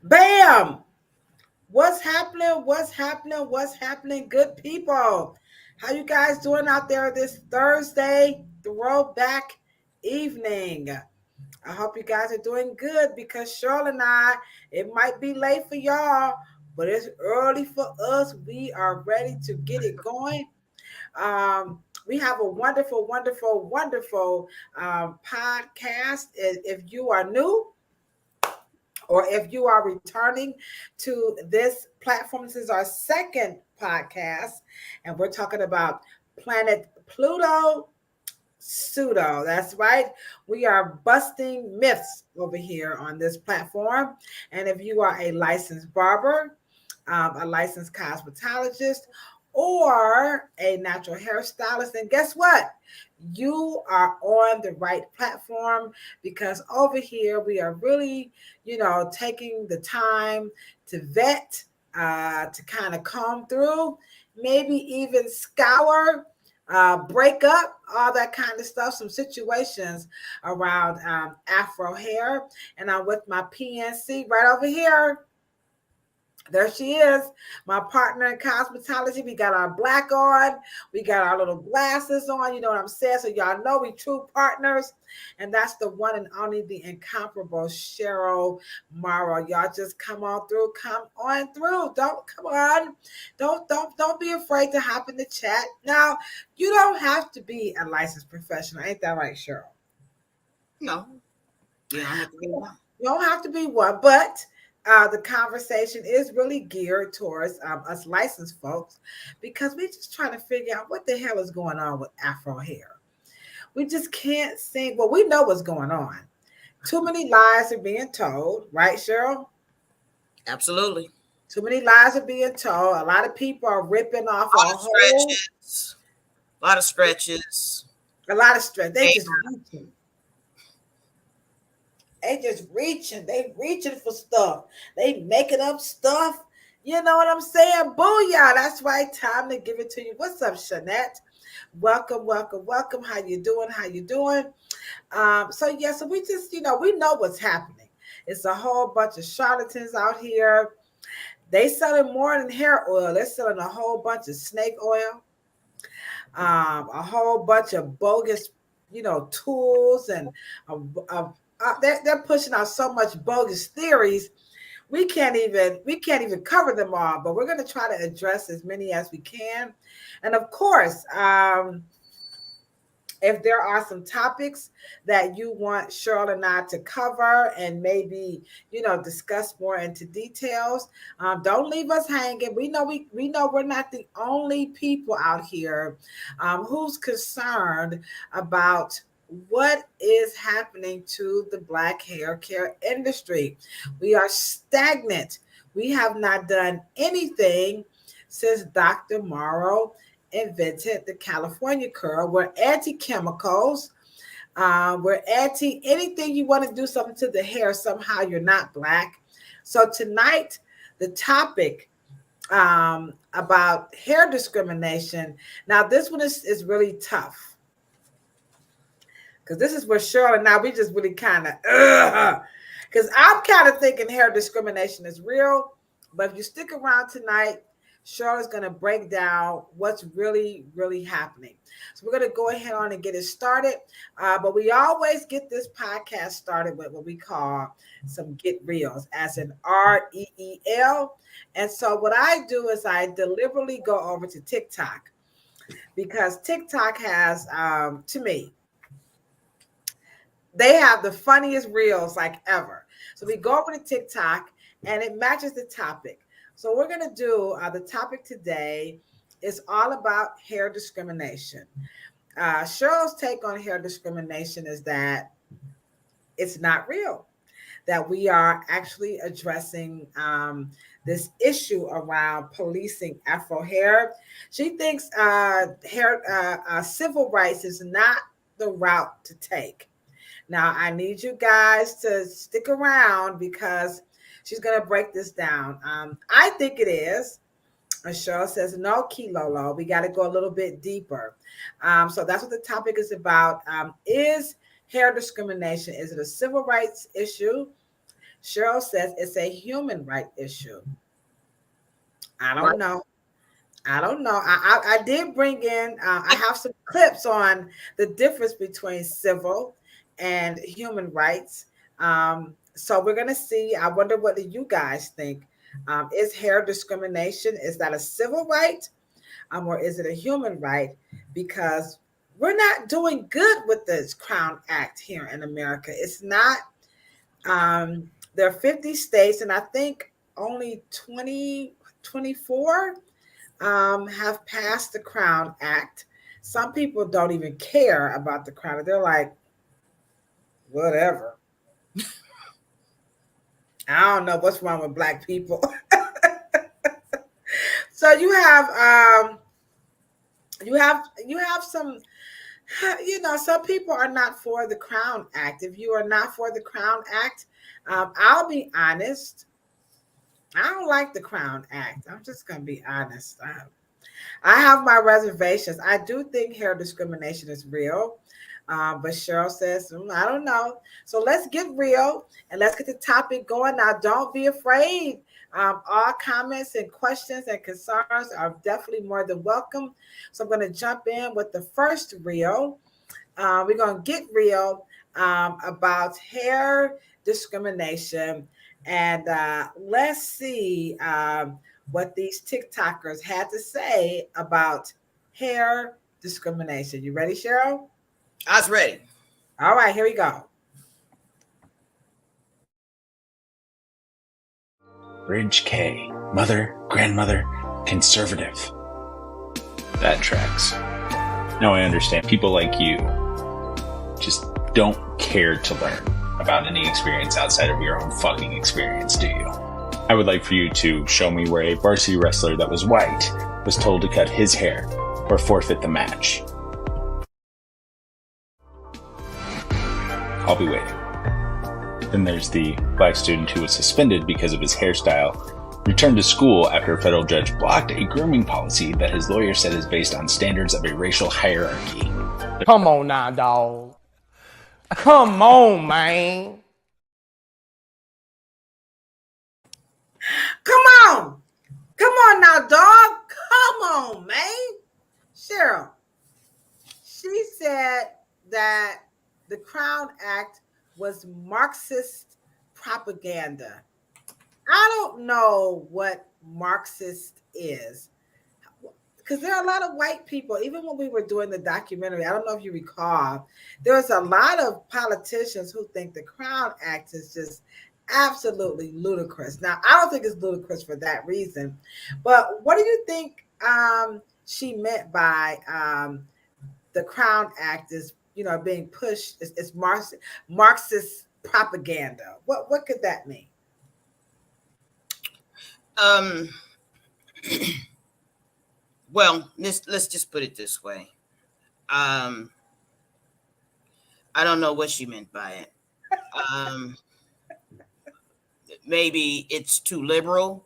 Bam! What's happening? What's happening? What's happening? Good people. How you guys doing out there this Thursday throwback evening? I hope you guys are doing good because Cheryl and I, it might be late for y'all, but it's early for us. We are ready to get it going. We have a wonderful, wonderful, wonderful podcast. If you are new, or if you are returning to this platform, this is our second podcast, and we're talking about planet Pluto Pseudo. That's right. We are busting myths over here on this platform. And if you are a licensed barber, a licensed cosmetologist, or a natural hairstylist, then guess what? You are on the right platform because over here we are really, taking the time to vet, to kind of comb through, maybe even scour, break up, all that kind of stuff, some situations around Afro hair. And I'm with my PNC right over here. There she is, my partner in cosmetology. We got our black on, we got our little glasses on, you know what I'm saying? So y'all know we true partners. And that's the one and only, the incomparable Cheryl Morrow. Y'all just come on through, come on through. Don't be afraid to hop in the chat. Now, you don't have to be a licensed professional. Ain't that right, Cheryl? No. You don't have to be one. You don't have to be one, but the conversation is really geared towards us licensed folks because we're just trying to figure out what the hell is going on with Afro hair. We just can't think. Well, we know what's going on. Too many lies are being told, right, Cheryl? Absolutely. Too many lies are being told. A lot of people are ripping off A lot a of whole, stretches. A lot of stretches. a lot of strength. They just reaching. They just reaching. They reaching for stuff. They making up stuff. You know what I'm saying? Booyah. That's right. Time to give it to you. What's up, Shanette? Welcome, welcome, welcome. How you doing? How you doing? So we just, we know what's happening. It's a whole bunch of charlatans out here. They selling more than hair oil. They're selling a whole bunch of snake oil, a whole bunch of bogus, tools, and they're pushing out so much bogus theories. We can't even cover them all, but we're going to try to address as many as we can. And of course, if there are some topics that you want Cheryl and I to cover and maybe, discuss more into details, don't leave us hanging. We know we're not the only people out here who's concerned about what is happening to the black hair care industry. We are stagnant. We have not done anything since Dr. Morrow invented the California curl. We're anti-chemicals. We're anti anything you want to do something to the hair. Somehow you're not black. So tonight, the topic about hair discrimination. Now, this one is really tough because this is where Cheryl and I, we just really kind of, because I'm kind of thinking hair discrimination is real. But if you stick around tonight, Cheryl is going to break down what's really, really happening. So we're going to go ahead on and get it started. But we always get this podcast started with what we call some get reels, as in REEL. And so what I do is I deliberately go over to TikTok because TikTok has, to me, they have the funniest reels like ever. So we go over to TikTok and it matches the topic. So we're going to do the topic today is all about hair discrimination. Cheryl's take on hair discrimination is that it's not real, that we are actually addressing this issue around policing Afro hair. She thinks civil rights is not the route to take. Now, I need you guys to stick around because she's going to break this down. I think it is. And Cheryl says, no, Kilolo, we got to go a little bit deeper. So that's what the topic is about. Is hair discrimination, is it a civil rights issue? Cheryl says it's a human right issue. I Right. don't know. I don't know. I did bring in, I have some clips on the difference between civil and human rights. So we're going to see. I wonder what do you guys think? Is hair discrimination, is that a civil right, or is it a human right? Because we're not doing good with this Crown Act here in America. It's not. There are 50 states, and I think only 24 have passed the Crown Act. Some people don't even care about the Crown. They're like, whatever. I don't know what's wrong with Black people. So you have some, some people are not for the Crown Act. If you are not for the Crown Act, I'll be honest. I don't like the Crown Act. I'm just gonna be honest. I have my reservations. I do think hair discrimination is real. But Cheryl says, I don't know. So let's get real and let's get the topic going. Now, don't be afraid. All comments and questions and concerns are definitely more than welcome. So I'm going to jump in with the first reel. We're going to get real about hair discrimination. And let's see what these TikTokers had to say about hair discrimination. You ready, Cheryl? I was ready. All right, here we go. Bridge K, mother, grandmother, conservative. That tracks. No, I understand. People like you just don't care to learn about any experience outside of your own fucking experience, do you? I would like for you to show me where a varsity wrestler that was white was told to cut his hair or forfeit the match. I'll be waiting. Then there's the black student who was suspended because of his hairstyle, returned to school after a federal judge blocked a grooming policy that his lawyer said is based on standards of a racial hierarchy. Come on now, dog. Come on, man. Come on. Come on now, dog. Come on, man. Cheryl, she said that the Crown Act was Marxist propaganda. I don't know what Marxist is, because there are a lot of white people. Even when we were doing the documentary, I don't know if you recall, there's a lot of politicians who think the Crown Act is just absolutely ludicrous. Now, I don't think it's ludicrous for that reason, but what do you think she meant by the Crown Act is, being pushed? It's Marxist propaganda. What could that mean? Well, let's just put it this way. I don't know what she meant by it. Maybe it's too liberal.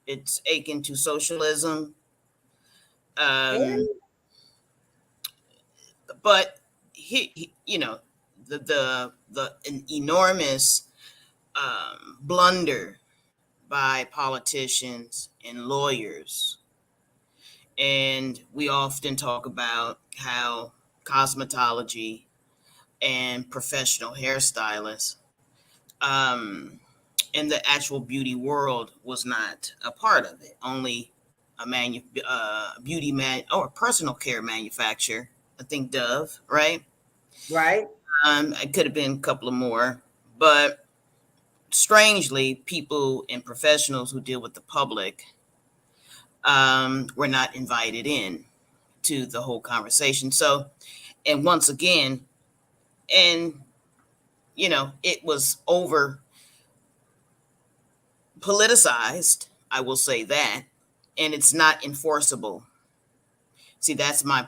It's akin to socialism. But the an enormous blunder by politicians and lawyers. And we often talk about how cosmetology and professional hairstylists in the actual beauty world was not a part of it. Only a beauty man or personal care manufacturer, I think Dove, right? Right. It could have been a couple of more, but strangely, people and professionals who deal with the public were not invited in to the whole conversation. So, and once again, and it was over politicized, I will say that, and it's not enforceable. See, that's my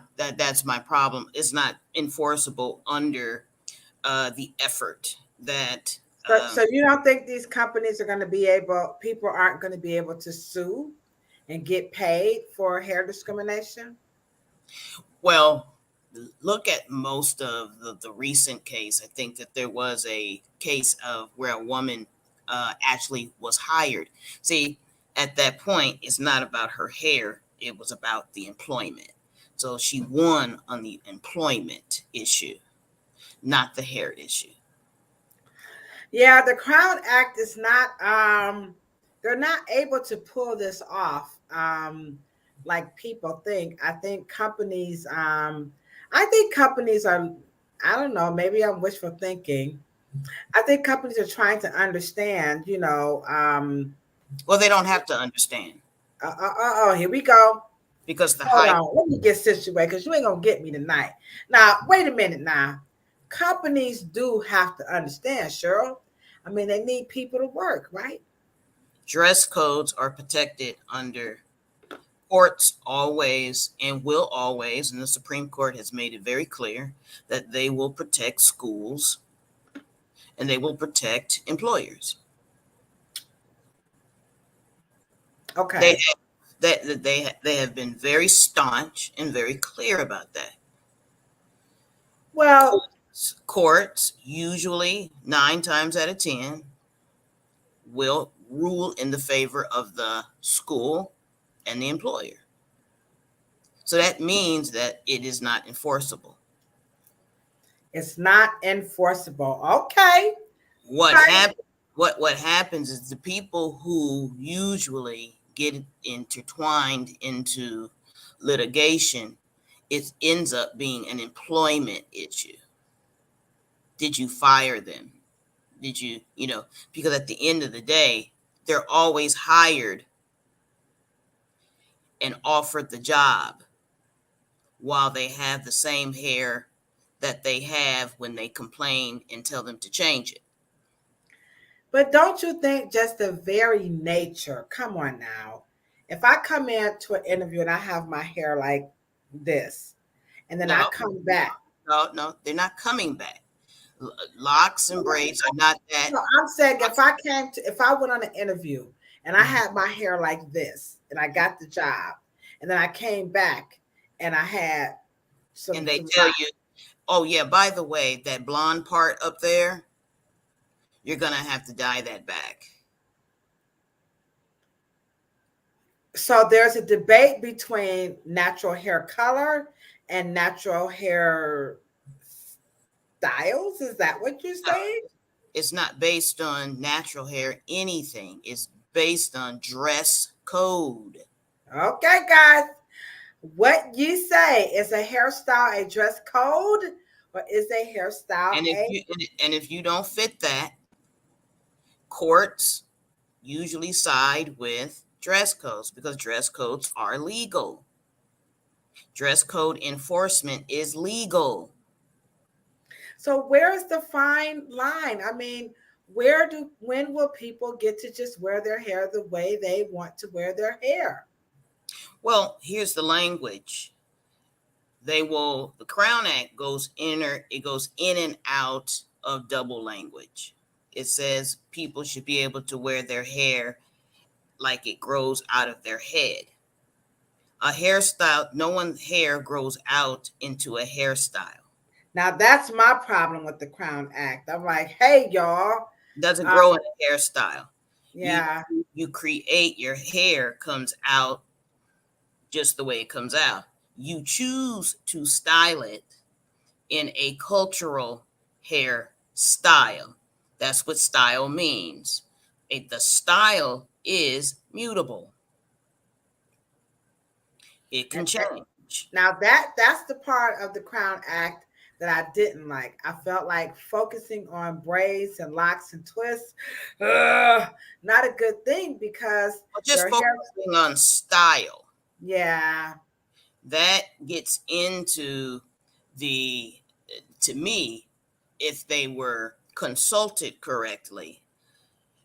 problem. It's not enforceable under the effort that. So you don't think these companies are going to be able? People aren't going to be able to sue and get paid for hair discrimination? Well, look at most of the recent case. I think that there was a case of where a woman actually was hired. See, at that point, it's not about her hair. It was about the employment. So she won on the employment issue, not the hair issue. Yeah, the Crown Act is not, they're not able to pull this off like people think. I think companies are, I don't know, maybe I'm wishful thinking. I think companies are trying to understand, Well, they don't have to understand here we go. because the Hold high. on, let me get situated because you ain't gonna get me tonight. Now, wait a minute now. Companies do have to understand, Cheryl. I mean, they need people to work, right? Dress codes are protected under courts always and will always, and the Supreme Court has made it very clear that they will protect schools and they will protect employers. Okay. They have been very staunch and very clear about that. Well, Courts usually 9 times out of 10 will rule in the favor of the school and the employer. So that means that it is not enforceable. it's not enforceable. Okay. What Right. what happens is the people who usually get intertwined into litigation, it ends up being an employment issue. Did you fire them? Did you, because at the end of the day, they're always hired and offered the job while they have the same hair that they have when they complain and tell them to change it. But don't you think just the very nature, come on now. If I come into an interview and I have my hair like this, and then I No, come back. no, they're not coming back. Locks and braids are not that. No, I'm saying if I went on an interview and I had my hair like this and I got the job, and then I came back and I had some. And they tell you, oh yeah, by the way, that blonde part up there, you're gonna have to dye that back. So there's a debate between natural hair color and natural hair styles. Is that what you're saying? It's not based on natural hair, anything. It's based on dress code. Okay, guys. What you say, is a hairstyle a dress code, or is a hairstyle And if you don't fit that, courts usually side with dress codes because dress codes are legal. Dress code enforcement is legal. So where's the fine line? I mean, when will people get to just wear their hair the way they want to wear their hair? Well, here's the language. The Crown Act goes in and out of double language. It says people should be able to wear their hair like it grows out of their head. A hairstyle, no one's hair grows out into a hairstyle. Now that's my problem with the Crown Act. I'm like, hey, y'all. It doesn't grow in a hairstyle. Yeah. You create, your hair comes out just the way it comes out. You choose to style it in a cultural hair style. That's what style means. The style is mutable. It can change. Now that's the part of the Crown Act that I didn't like. I felt like focusing on braids and locks and twists, not a good thing because just focusing on style. Yeah. That gets into to me, if they were consulted correctly,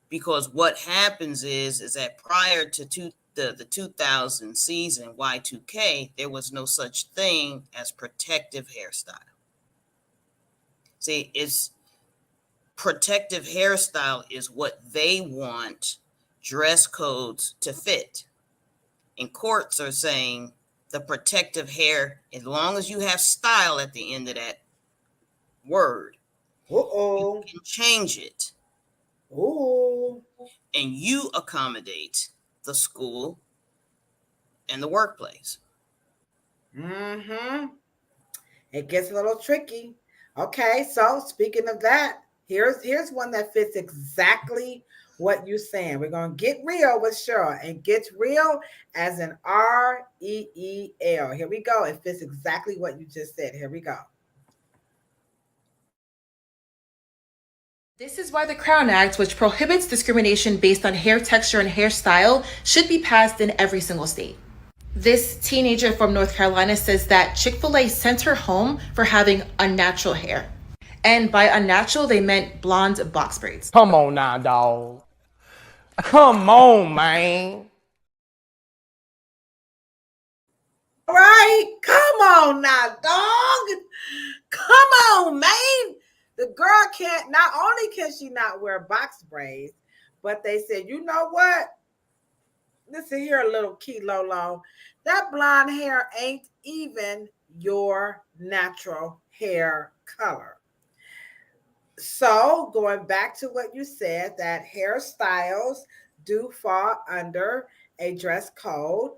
because what happens is that prior to the 2000 season, Y2K, there was no such thing as protective hairstyle. See, it's protective hairstyle is what they want dress codes to fit. And courts are saying the protective hair, as long as you have style at the end of that word, you can change it. Ooh. and you accommodate the school and the workplace. Mm-hmm. It gets a little tricky. Okay, so speaking of that, here's one that fits exactly what you're saying. We're gonna get real with Cheryl, and get real as in REEL. Here we go. It fits exactly what you just said. Here we go. This is why the Crown Act, which prohibits discrimination based on hair texture and hairstyle, should be passed in every single state. This teenager from North Carolina says that Chick-fil-A sent her home for having unnatural hair. And by unnatural, they meant blonde box braids. Come on now, dog. Come on, man. All right, come on now, dog. Come on, man. The girl can't, not only can she not wear box braids, but they said, you know what? Listen here, little key Lolo. That blonde hair ain't even your natural hair color. So going back to what you said, that hairstyles do fall under a dress code,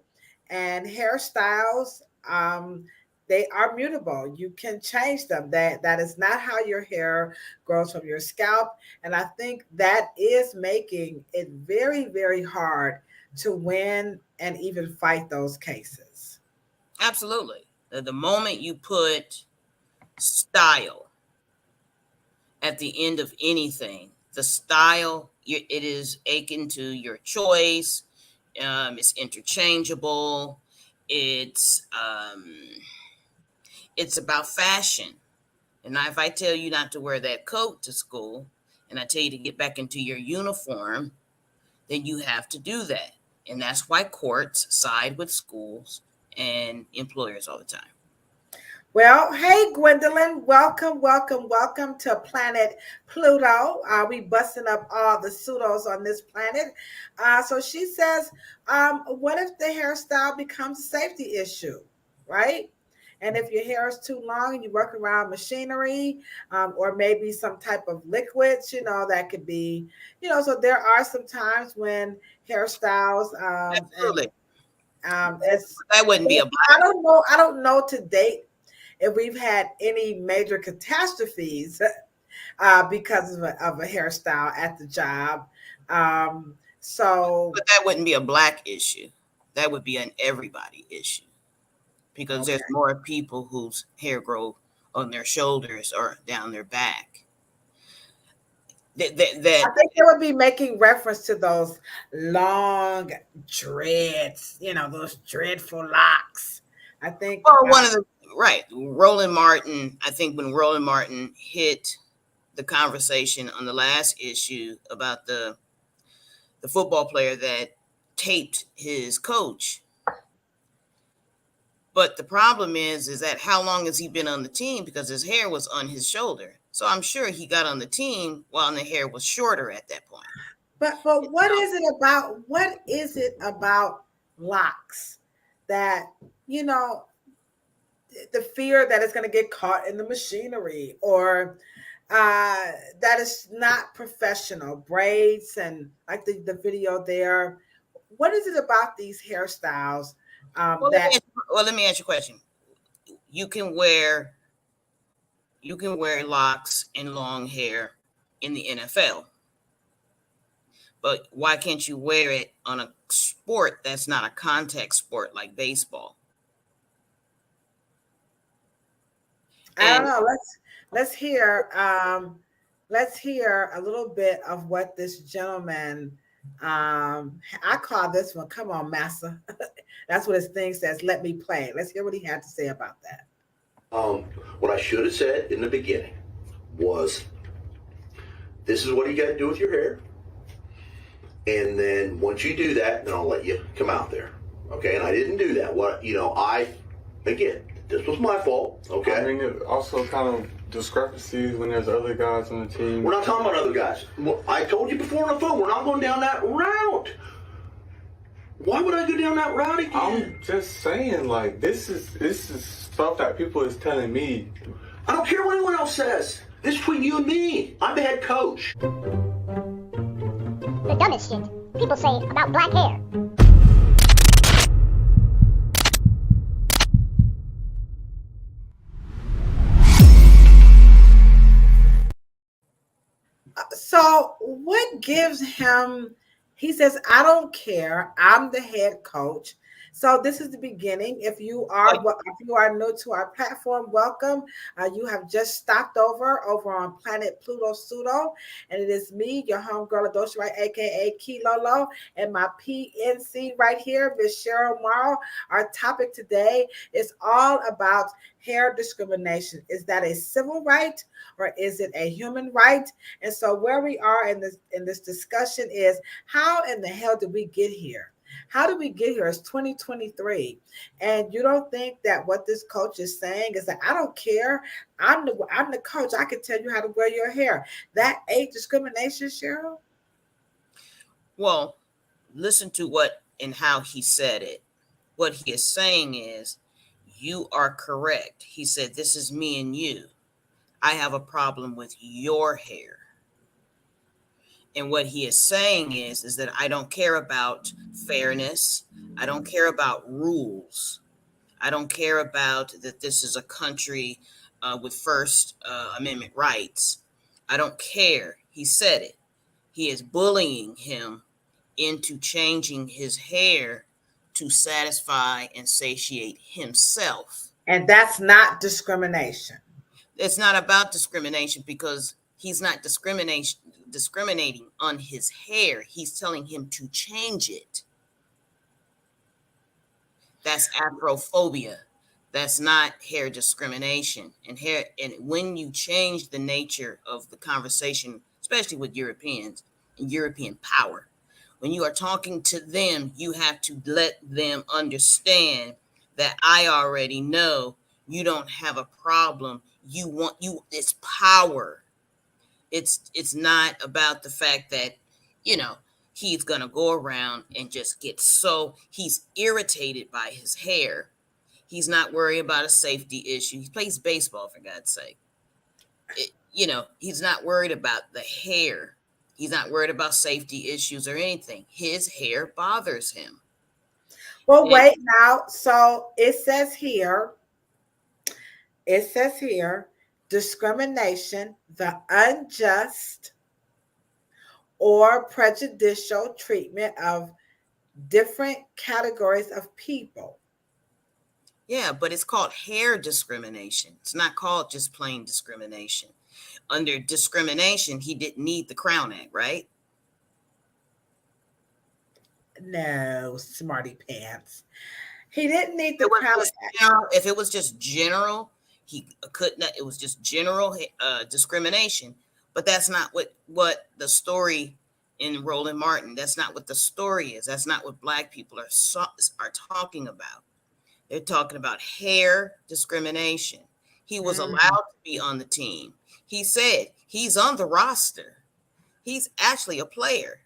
and hairstyles, they are mutable. You can change them. That is not how your hair grows from your scalp. And I think that is making it very, very hard to win and even fight those cases. Absolutely. The moment you put style at the end of anything, the style, it is akin to your choice. It's interchangeable. It's about fashion. And now if I tell you not to wear that coat to school, and I tell you to get back into your uniform, then you have to do that. And that's why courts side with schools and employers all the time. Well, hey, Gwendolyn, welcome to Planet Pluto. We busting up all the pseudos on this planet. So she says, what if the hairstyle becomes a safety issue, right? And if your hair is too long and you work around machinery, or maybe some type of liquids, that could be, so there are some times when hairstyles, Absolutely. that wouldn't be a black. I don't know to date if we've had any major catastrophes because of a hairstyle at the job. But that wouldn't be a black issue. That would be an everybody issue, because there's more people whose hair grow on their shoulders or down their back. I think they would be making reference to those long dreads, those dreadful locks. I think. Or one of the, right. Roland Martin, I think when Roland Martin hit the conversation on the last issue about the football player that taped his coach. But the problem is that how long has he been on the team? Because his hair was on his shoulder. So I'm sure he got on the team while the hair was shorter at that point. But what is it about locks that, the fear that it's going to get caught in the machinery, or that is not professional braids, and like the video there? What is it about these hairstyles? Let me ask you a question. You can wear locks and long hair in the NFL, but why can't you wear it on a sport that's not a contact sport like baseball? I don't know. Let's hear a little bit of what this gentleman. I call this one. Come on, massa. That's what his thing says. Let me play. Let's hear what he had to say about that. What I should have said in the beginning was, this is what you got to do with your hair. And then once you do that, then I'll let you come out there. Okay. And I didn't do that. Again, this was my fault. Okay. I think it also kind of discrepancies when there's other guys on the team. We're not talking about other guys. I told you before on the phone, we're not going down that route. Why would I go down that route again? I'm just saying, like, this is stuff that people is telling me. I don't care what anyone else says. This is between you and me. I'm the head coach. The dumbest that shit people say about black hair. So what gives him, he says, I don't care, I'm the head coach. So this is the beginning. If you are new to our platform, welcome. You have just stopped over on planet Pluto Pseudo, and it is me, your homegirl Ladosha, right, aka Kilolo, and my PNC right here, Miss Cheryl Morrow. Our topic today is all about hair discrimination. Is that a civil right or is it a human right? And so where we are in this discussion is, how in the hell did we get here? How did we get here? It's 2023. And you don't think that what this coach is saying is that I don't care. I'm the coach. I can tell you how to wear your hair. That ain't discrimination, Cheryl? Well, listen to what and how he said it. What he is saying is, you are correct. He said, this is me and you. I have a problem with your hair. And what he is saying is that I don't care about fairness. I don't care about rules. I don't care about that this is a country with First Amendment rights. I don't care. He said it. He is bullying him into changing his hair to satisfy and satiate himself. And that's not discrimination. It's not about discrimination, because he's not discriminating on his hair. He's telling him to change it. That's acrophobia. That's not hair discrimination. And when you change the nature of the conversation, especially with Europeans and European power, when you are talking to them, you have to let them understand that I already know you don't have a problem. It's power. It's not about the fact that, he's going to go around and just he's irritated by his hair. He's not worried about a safety issue. He plays baseball, for God's sake. He's not worried about the hair. He's not worried about safety issues or anything. His hair bothers him. Well, wait now. So it says here, discrimination, the unjust or prejudicial treatment of different categories of people. Yeah, but it's called hair discrimination. It's not called just plain discrimination. Under discrimination, he didn't need the Crown Act, right? No, smarty pants. He didn't need the Crown Act. If it was just general, he couldn't. It was just general discrimination. But that's not what the story in Roland Martin. That's not what the story is. That's not what Black people are talking about. They're talking about hair discrimination. He was allowed to be on the team. He said he's on the roster. He's actually a player.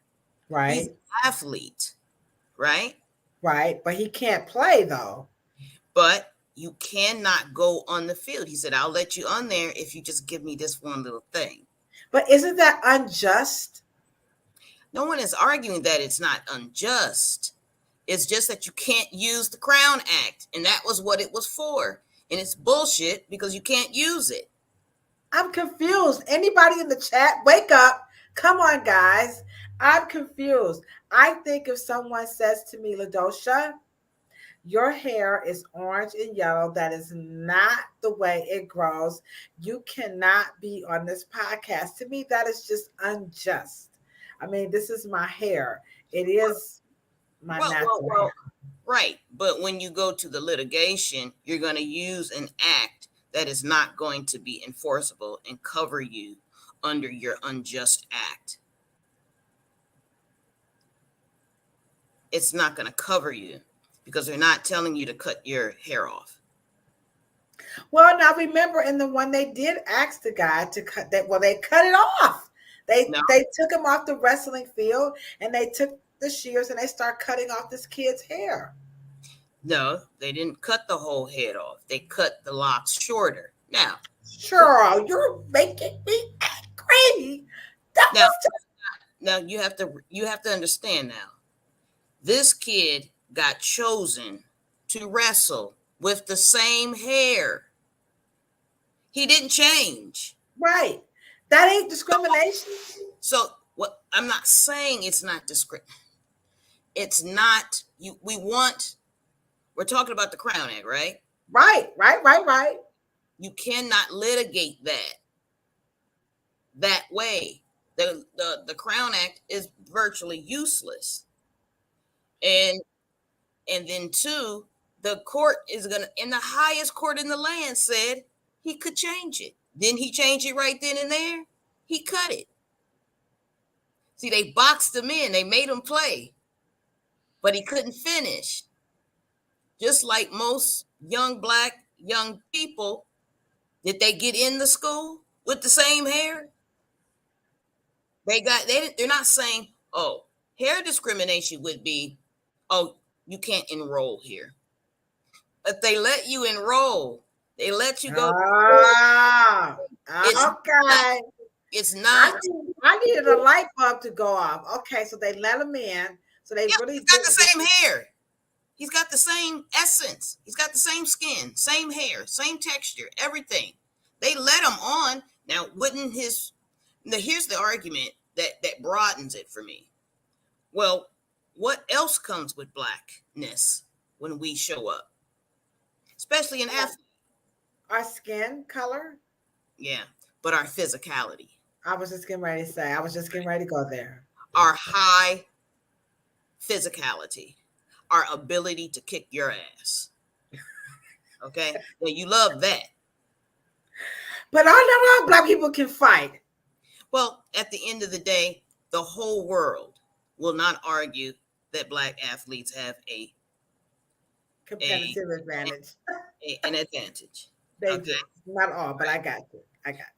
Right. He's an athlete. Right? Right. But he can't play, though. But you cannot go on the field. He said, I'll let you on there if you just give me this one little thing. But isn't that unjust? No one is arguing that it's not unjust. It's just that you can't use the Crown Act. And that was what it was for. And it's bullshit because you can't use it. I'm confused. Anybody in the chat, wake up. Come on, guys. I'm confused. I think if someone says to me, Ladosha, your hair is orange and yellow, that is not the way it grows. You cannot be on this podcast. To me, that is just unjust. I mean, this is my hair. It is my natural hair. Right. But when you go to the litigation, you're going to use an act that is not going to be enforceable and cover you under your unjust act. It's not going to cover you because they're not telling you to cut your hair off. Well, now remember, in the one they did ask the guy to cut that. Well, they cut it off. They took him off the wrestling field and they took the shears and they start cutting off this kid's hair. No, they didn't cut the whole head off. They cut the locks shorter. Now, Cheryl, you're making me angry. Now you have to understand now. This kid got chosen to wrestle with the same hair. He didn't change. Right. That ain't discrimination. So what I'm not saying it's not discrimination. It's not you. We're talking about the Crown Act, right? Right. You cannot litigate that way. The Crown Act is virtually useless. And then two, the court is gonna, in the highest court in the land, said he could change it. Didn't he change it right then and there? He cut it. See, they boxed him in, they made him play, but he couldn't finish. Just like most young people, did they get in the school with the same hair? They're not saying, oh, hair discrimination would be, oh, you can't enroll here. But they let you enroll. They let you go. Okay. It's not. I needed a light bulb to go off. Okay, so they let him in. So they really he's got the same hair. He's got the same essence. He's got the same skin, same hair, same texture, everything. They let him on. Now, here's the argument that broadens it for me. Well, what else comes with blackness when we show up? Especially in Africa. Our skin color? Yeah, but our physicality. I was just getting ready to go there. Our high physicality. Our ability to kick your ass. Okay? Well, you love that. But I know how black people can fight. Well, at the end of the day, the whole world will not argue that black athletes have a competitive advantage. An advantage. They do. Not all, but I got you.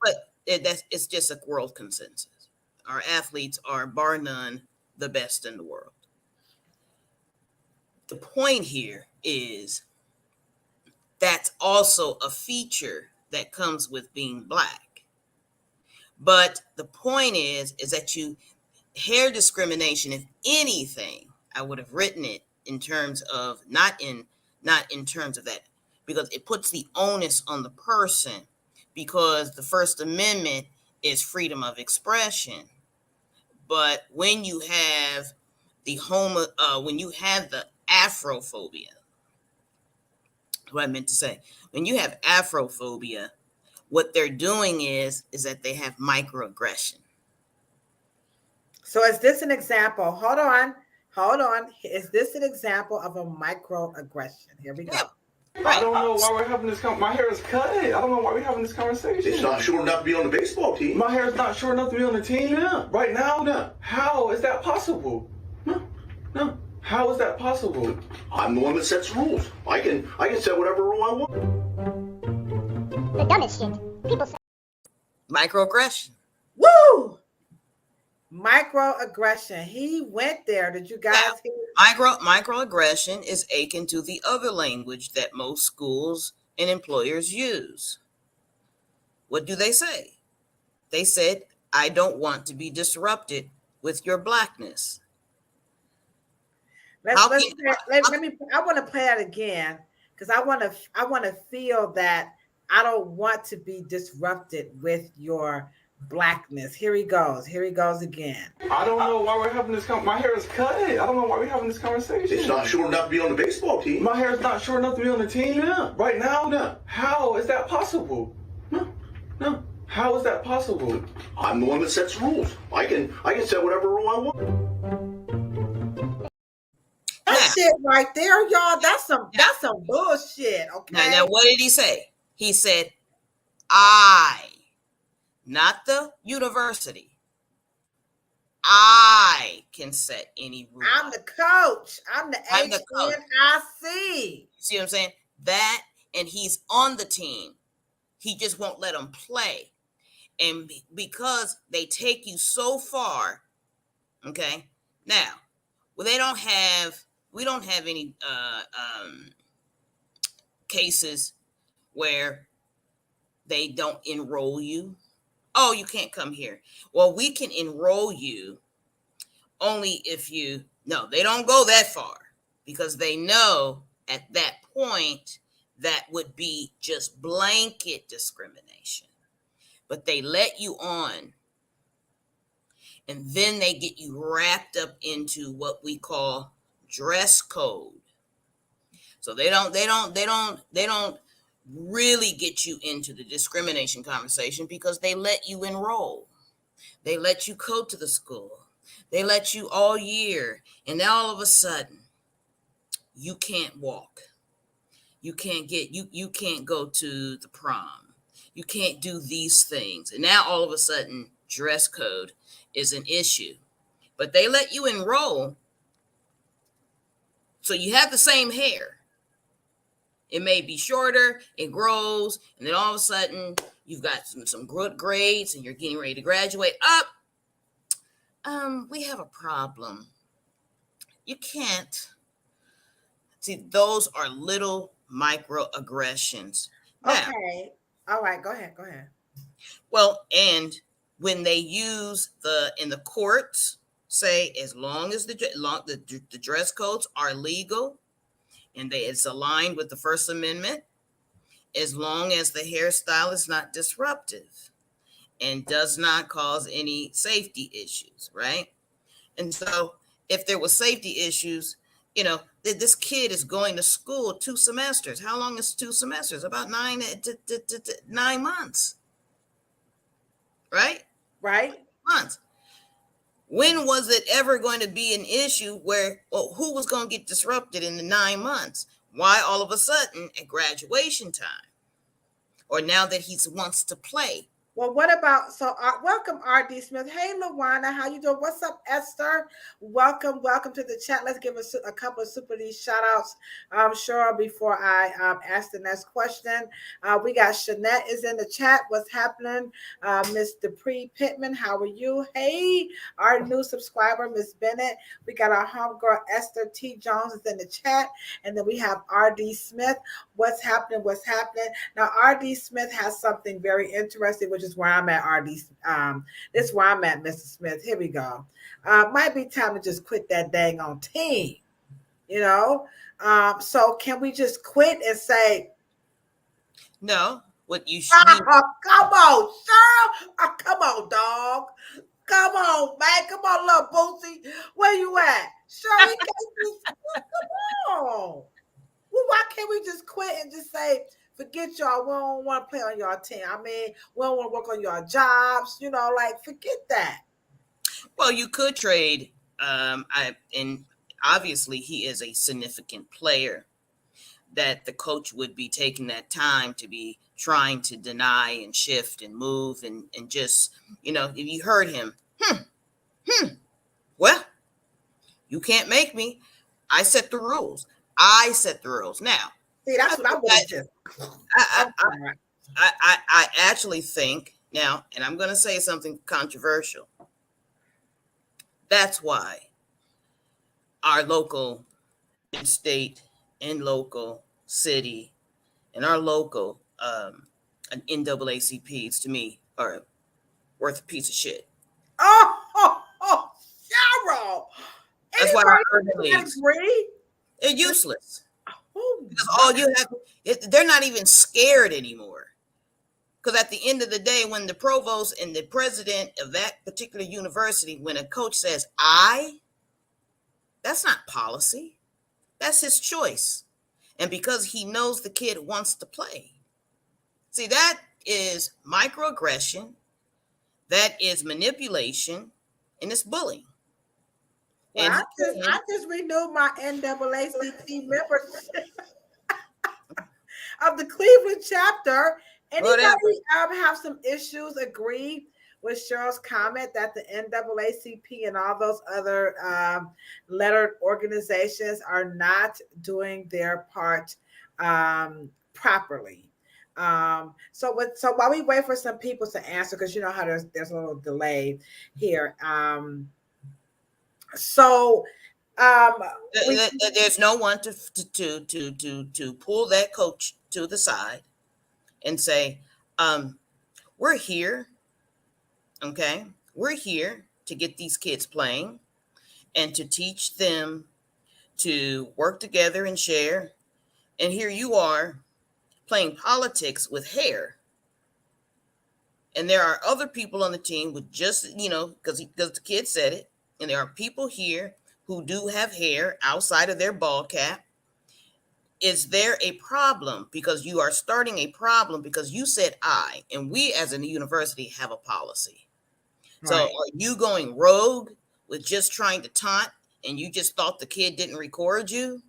But it's just a world consensus. Our athletes are, bar none, the best in the world. The point here is that's also a feature that comes with being black. But the point is that hair discrimination, if anything, I would have written it in terms of not in terms of that, because it puts the onus on the person, because the First Amendment is freedom of expression. But when you have the Afrophobia, what I meant to say, when you have Afrophobia, what they're doing is that they have microaggression. So is this an example? Hold on. Is this an example of a microaggression? Here we go. I don't know why we're having this my hair is cut. I don't know why we're having this conversation. It's not short enough to be on the baseball team. My hair is not short enough to be on the team. Yeah. Right now? No. How is that possible? No. How is that possible? I'm the one that sets rules. I can set whatever rule I want. The dumbest shit. People say. Microaggression. Woo! Microaggression. He went there. Did you guys hear? Microaggression is akin to the other language that most schools and employers use. What do they say? They said, I don't want to be disrupted with your blackness. I want to play that again, because I want to feel that I don't want to be disrupted with your blackness. Here he goes again. I don't know why we're having this my hair is cut. I don't know why we're having this conversation. It's not short enough to be on the baseball team. My hair is not short enough to be on the team. Yeah. Right now? No. How is that possible? No. How is that possible? I'm the one that sets rules. I can set whatever rule I want. That shit right there, y'all. That's some bullshit. Okay. Now, what did he say? He said, I, not the university, I can set any rule. I'm the coach. I'm the HNIC. See what I'm saying? That, and he's on the team. He just won't let them play. And because they take you so far, okay? Now, well, we don't have any cases where they don't enroll you. Oh, you can't come here. Well, we can enroll you only if no, they don't go that far, because they know at that point that would be just blanket discrimination. But they let you on, and then they get you wrapped up into what we call dress code. So they don't really get you into the discrimination conversation, because they let you enroll. They let you go to the school. They let you all year, and then all of a sudden, you can't walk. You can't go to the prom. You can't do these things. And now all of a sudden, dress code is an issue. But they let you enroll, so you have the same hair. It may be shorter, it grows, and then all of a sudden, you've got some good grades, and you're getting ready to graduate. We have a problem. You can't. See, those are little microaggressions. Okay. All right. Go ahead. Well, and when they use in the courts, say, as long as the dress codes are legal and it's aligned with the First Amendment, as long as the hairstyle is not disruptive and does not cause any safety issues, right? And so if there was safety issues, this kid is going to school 2 semesters. How long is 2 semesters? About 9 months, right? Right. Months. When was it ever going to be an issue where, who was going to get disrupted in the 9 months? Why all of a sudden at graduation time, or now that he wants to play? Well, what about, welcome R.D. Smith. Hey, Luana, how you doing? What's up, Esther? Welcome to the chat. Let's give us a couple of super D shout outs, Cheryl, before I ask the next question. We got Shanette is in the chat. What's happening? Miss Dupree Pittman, how are you? Hey, our new subscriber, Miss Bennett. We got our homegirl, Esther T. Jones is in the chat. And then we have R.D. Smith. What's happening? Now, R.D. Smith has something very interesting, which is where I'm at, R.D. This is where I'm at, Mr. Smith. Here we go. Might be time to just quit that dang on team, So can we just quit and say, no, what you should. come on, Cheryl. Come on, dog. Come on, man. Come on, little Boosie. Where you at? Cheryl, we can't just, come on. Well, why can't we just quit and just say, forget y'all, we don't want to play on y'all team. I mean, we don't want to work on y'all jobs, forget that. Well, you could trade. And obviously he is a significant player, that the coach would be taking that time to be trying to deny and shift and move and just, if you heard him, well, you can't make me. I set the rules. Now, see, that's what I would do. I actually think now, and I'm going to say something controversial. That's why our local state and local city and our local NAACPs, to me, are worth a piece of shit. Oh, Cheryl. That's why our urban leagues, agree? they're useless. Oh, because all you have, they're not even scared anymore. Because at the end of the day, when the provost and the president of that particular university, when a coach says, that's not policy. That's his choice. And because he knows the kid wants to play. See, that is microaggression. That is manipulation. And it's bullying. Well, I just renewed my NAACP membership of the Cleveland chapter. Anybody have some issues agree with Cheryl's comment that the NAACP and all those other lettered organizations are not doing their part properly? So while we wait for some people to answer, because you know how there's a little delay here. There's no one to pull that coach to the side and say, we're here. Okay, we're here to get these kids playing. and to teach them to work together and share. And here you are playing politics with hair. And there are other people on the team with just, because the kid said it. And there are people here who do have hair outside of their bald cap. Is there a problem? Because you are starting a problem because you said I, and we as a university have a policy. So Right. are you going rogue with just trying to taunt and you just thought the kid didn't record you?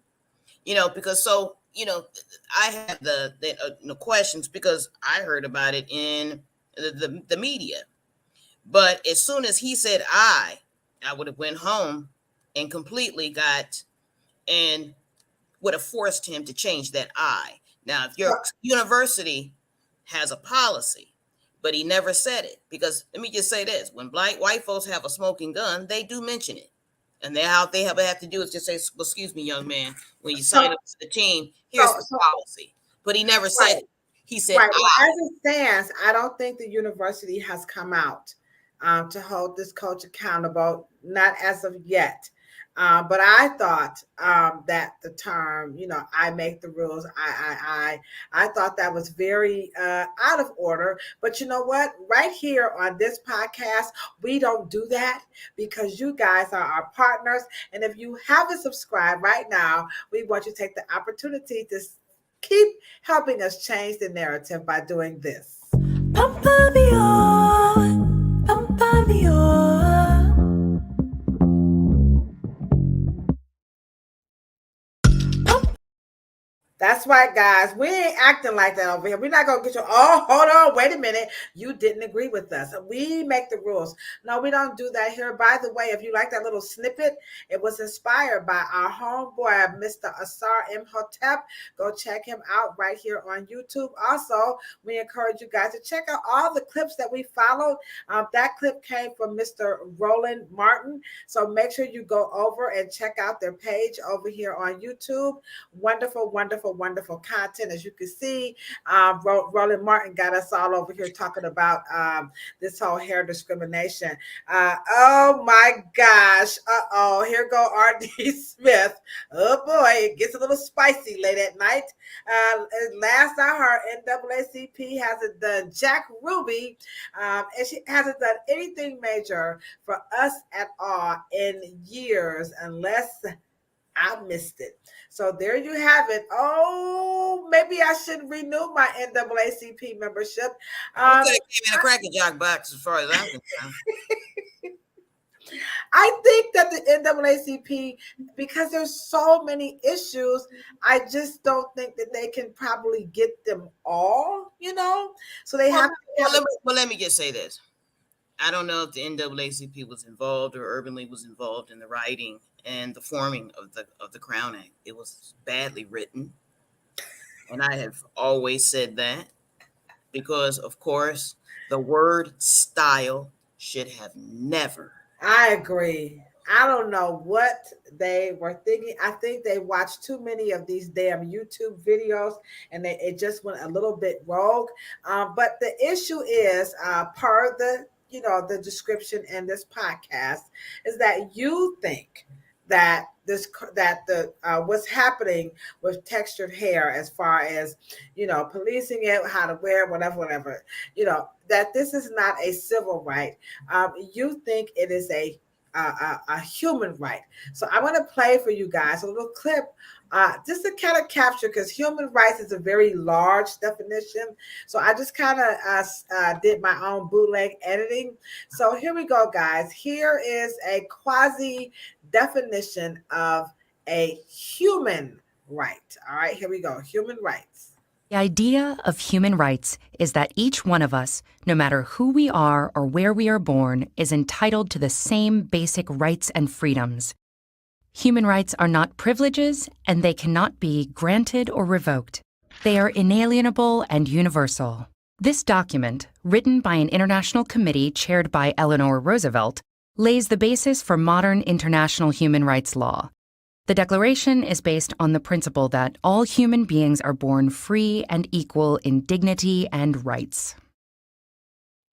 Because I have the questions because I heard about it in the media. But as soon as he said I would have went home and completely and would have forced him to change that I. Now, if your university has a policy, but he never said it, because let me just say this: when white folks have a smoking gun, they do mention it, and how they have to do is just say, well, "Excuse me, young man, when you sign up to the team, here's the policy." But he never said it. He said, right. Well, as it stands, I don't think the university has come out to hold this coach accountable, not as of yet. But I thought that the term, I make the rules. I thought that was very out of order. But you know what? Right here on this podcast, we don't do that because you guys are our partners. And if you haven't subscribed right now, we want you to take the opportunity to keep helping us change the narrative by doing this. That's right, guys. We ain't acting like that over here. We're not going to get you, oh, hold on, wait a minute. You didn't agree with us. We make the rules. No, we don't do that here. By the way, if you like that little snippet, it was inspired by our homeboy, Mr. Asar Imhotep. Go check him out right here on YouTube. Also, we encourage you guys to check out all the clips that we followed. That clip came from Mr. Roland Martin. So make sure you go over and check out their page over here on YouTube. Wonderful, wonderful, wonderful content. As you can see, Roland Martin got us all over here talking about this whole hair discrimination. Oh my gosh. Here go R.D. Smith. Oh boy, it gets a little spicy late at night. Last I heard, NAACP hasn't done Jack Ruby, and she hasn't done anything major for us at all in years, unless I missed it. So there you have it. Oh, maybe I should renew my NAACP membership. I came in a Cracker Jack box as far as I'm concerned. I think that the NAACP, because there's so many issues, I just don't think that they can probably get them all, So they have to. Let me just say this. I don't know if the NAACP was involved or Urban League was involved in the writing and the forming of the Crown Act. It was badly written. And I have always said that because, of course, the word style should have never. I agree. I don't know what they were thinking. I think they watched too many of these damn YouTube videos and it just went a little bit rogue. But the issue is, per the description in this podcast, is that you think that what's happening with textured hair, as far as policing it, how to wear it, whatever, that this is not a civil right. You think it is a human right. So I want to play for you guys a little clip just to kind of capture, because human rights is a very large definition. So I just kind of did my own bootleg editing. So here we go, guys. Here is a quasi definition of a human right. All right, here we go. Human rights. The idea of human rights is that each one of us, no matter who we are or where we are born, is entitled to the same basic rights and freedoms. Human rights are not privileges, and they cannot be granted or revoked. They are inalienable and universal. This document, written by an international committee chaired by Eleanor Roosevelt, lays the basis for modern international human rights law. The Declaration is based on the principle that all human beings are born free and equal in dignity and rights.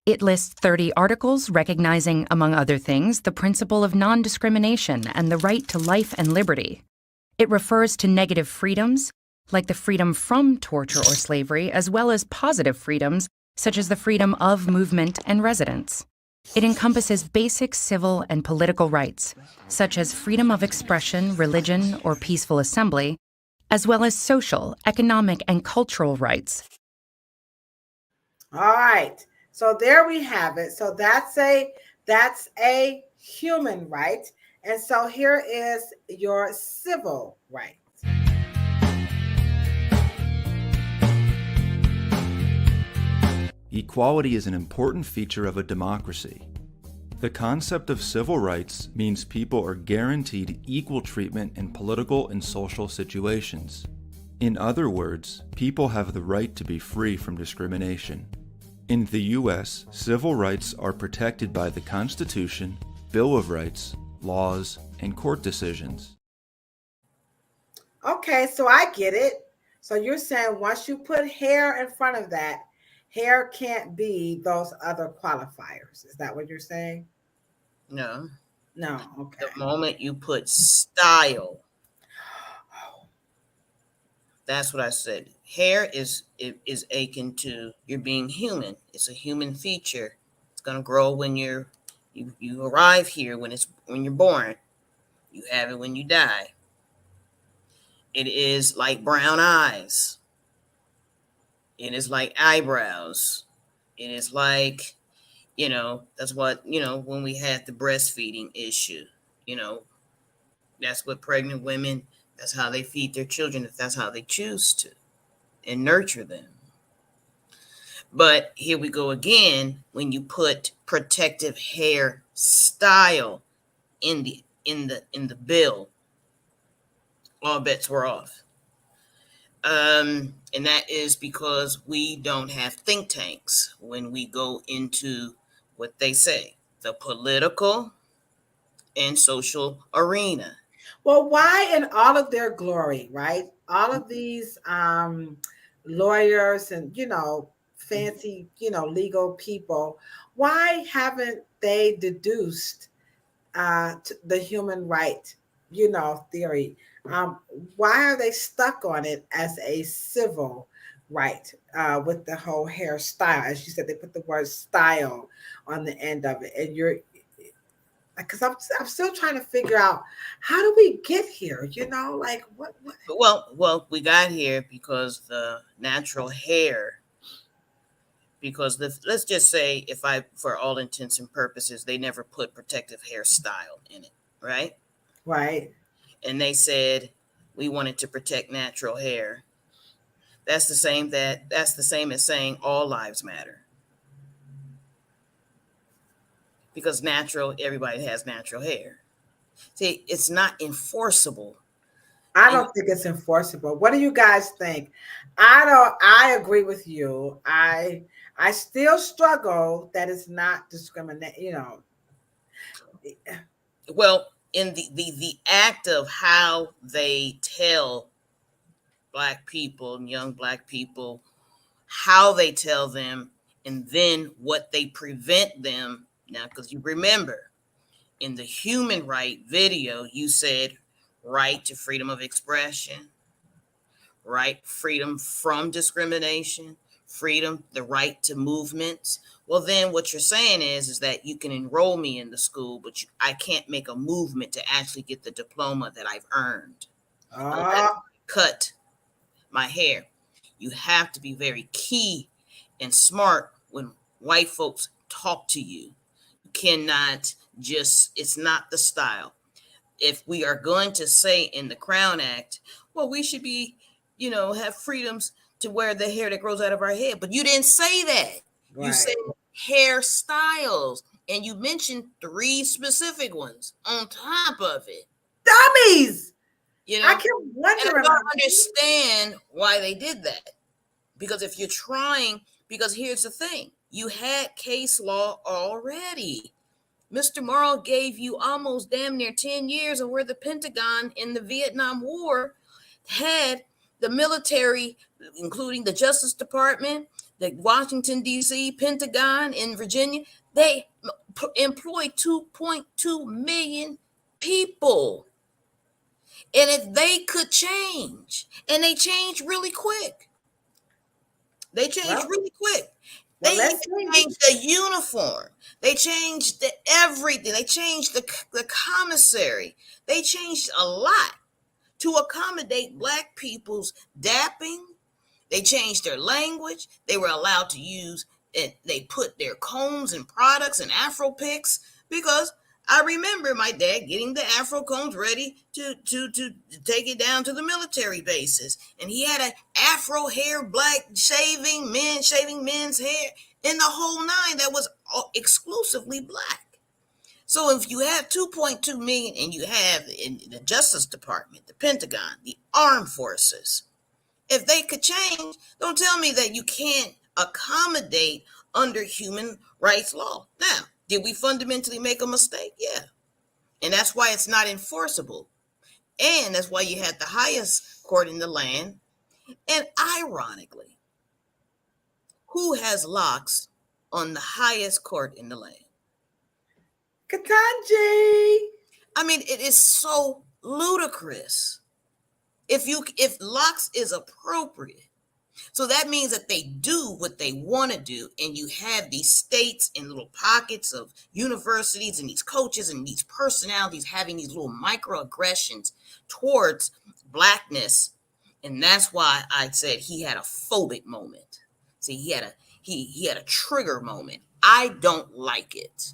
It lists 30 articles recognizing, among other things, the principle of non-discrimination and the right to life and liberty. It refers to negative freedoms, like the freedom from torture or slavery, as well as positive freedoms, such as the freedom of movement and residence. It encompasses basic civil and political rights, such as freedom of expression, religion, or peaceful assembly, as well as social, economic, and cultural rights. All right. So there we have it. So that's a human right. And so here is your civil right. Equality is an important feature of a democracy. The concept of civil rights means people are guaranteed equal treatment in political and social situations. In other words, people have the right to be free from discrimination. In the U.S., civil rights are protected by the Constitution, Bill of Rights, laws, and court decisions. Okay, so I get it. So you're saying once you put hair in front of that, hair can't be those other qualifiers. Is that what you're saying? No. No, okay. The moment you put style, that's what I said. Hair is akin to you're being human. It's a human feature. It's gonna grow when you arrive here, when you're born. You have it when you die. It is like brown eyes. It is like eyebrows. It is like, that's what, when we had the breastfeeding issue, that's what pregnant women, that's how they feed their children, if that's how they choose to, and nurture them. But here we go again, when you put protective hair style in the bill, all bets were off. And that is because we don't have think tanks when we go into what they say, the political and social arena. Well, why in all of their glory, right? All of these lawyers and, fancy, legal people, why haven't they deduced the human right, theory? Why are they stuck on it as a civil right with the whole hairstyle? As you said, they put the word style on the end of it. And you're, because I'm still trying to figure out, how do we get here? What? Well, we got here because the natural hair, because let's just say for all intents and purposes, they never put protective hairstyle in it, right? Right. And they said we wanted to protect natural hair. That's the same as saying all lives matter. Because everybody has natural hair. See, it's not enforceable. I don't think it's enforceable. What do you guys think? I agree with you. I still struggle that it's not discrimination, Well, in the act of how they tell Black people and young Black people, how they tell them, and then what they prevent them. Now, because you remember, in the human right video, you said right to freedom of expression, right, freedom from discrimination, freedom, the right to movements. Well, then what you're saying is that you can enroll me in the school, but I can't make a movement to actually get the diploma that I've earned. Cut my hair. You have to be very key and smart when white folks talk to you. You cannot it's not the style. If we are going to say in the Crown Act, well, we should be, have freedoms to wear the hair that grows out of our head. But you didn't say that. Right. You said hairstyles. And you mentioned 3 specific ones on top of it. Dummies! I keep wondering. And I don't understand why they did that. Because if you're trying, because here's the thing. You had case law already. Mr. Morrow gave you almost damn near 10 years of where the Pentagon in the Vietnam War had the military, including the Justice Department, the Washington, D.C., Pentagon in Virginia, they employ 2.2 million people. And if they could change, and they change really quick, they changed really quick. They let's changed the uniform. They changed everything. They changed the commissary. They changed a lot to accommodate Black people's dapping. They changed their language. They were allowed to use it. They put their combs and products and Afro picks, because I remember my dad getting the Afro combs ready to take it down to the military bases. And he had an Afro hair, Black shaving men's hair, and the whole nine that was exclusively Black. So if you have 2.2 million and you have in the Justice Department, the Pentagon, the armed forces, if they could change, don't tell me that you can't accommodate under human rights law. Now, did we fundamentally make a mistake? Yeah. And that's why it's not enforceable. And that's why you had the highest court in the land. And ironically, who has locks on the highest court in the land? Ketanji. I mean, it is so ludicrous. If locks is appropriate, so that means that they do what they want to do, and you have these states and little pockets of universities and these coaches and these personalities having these little microaggressions towards Blackness, and that's why I said he had a phobic moment. See, he had a trigger moment. I don't like it,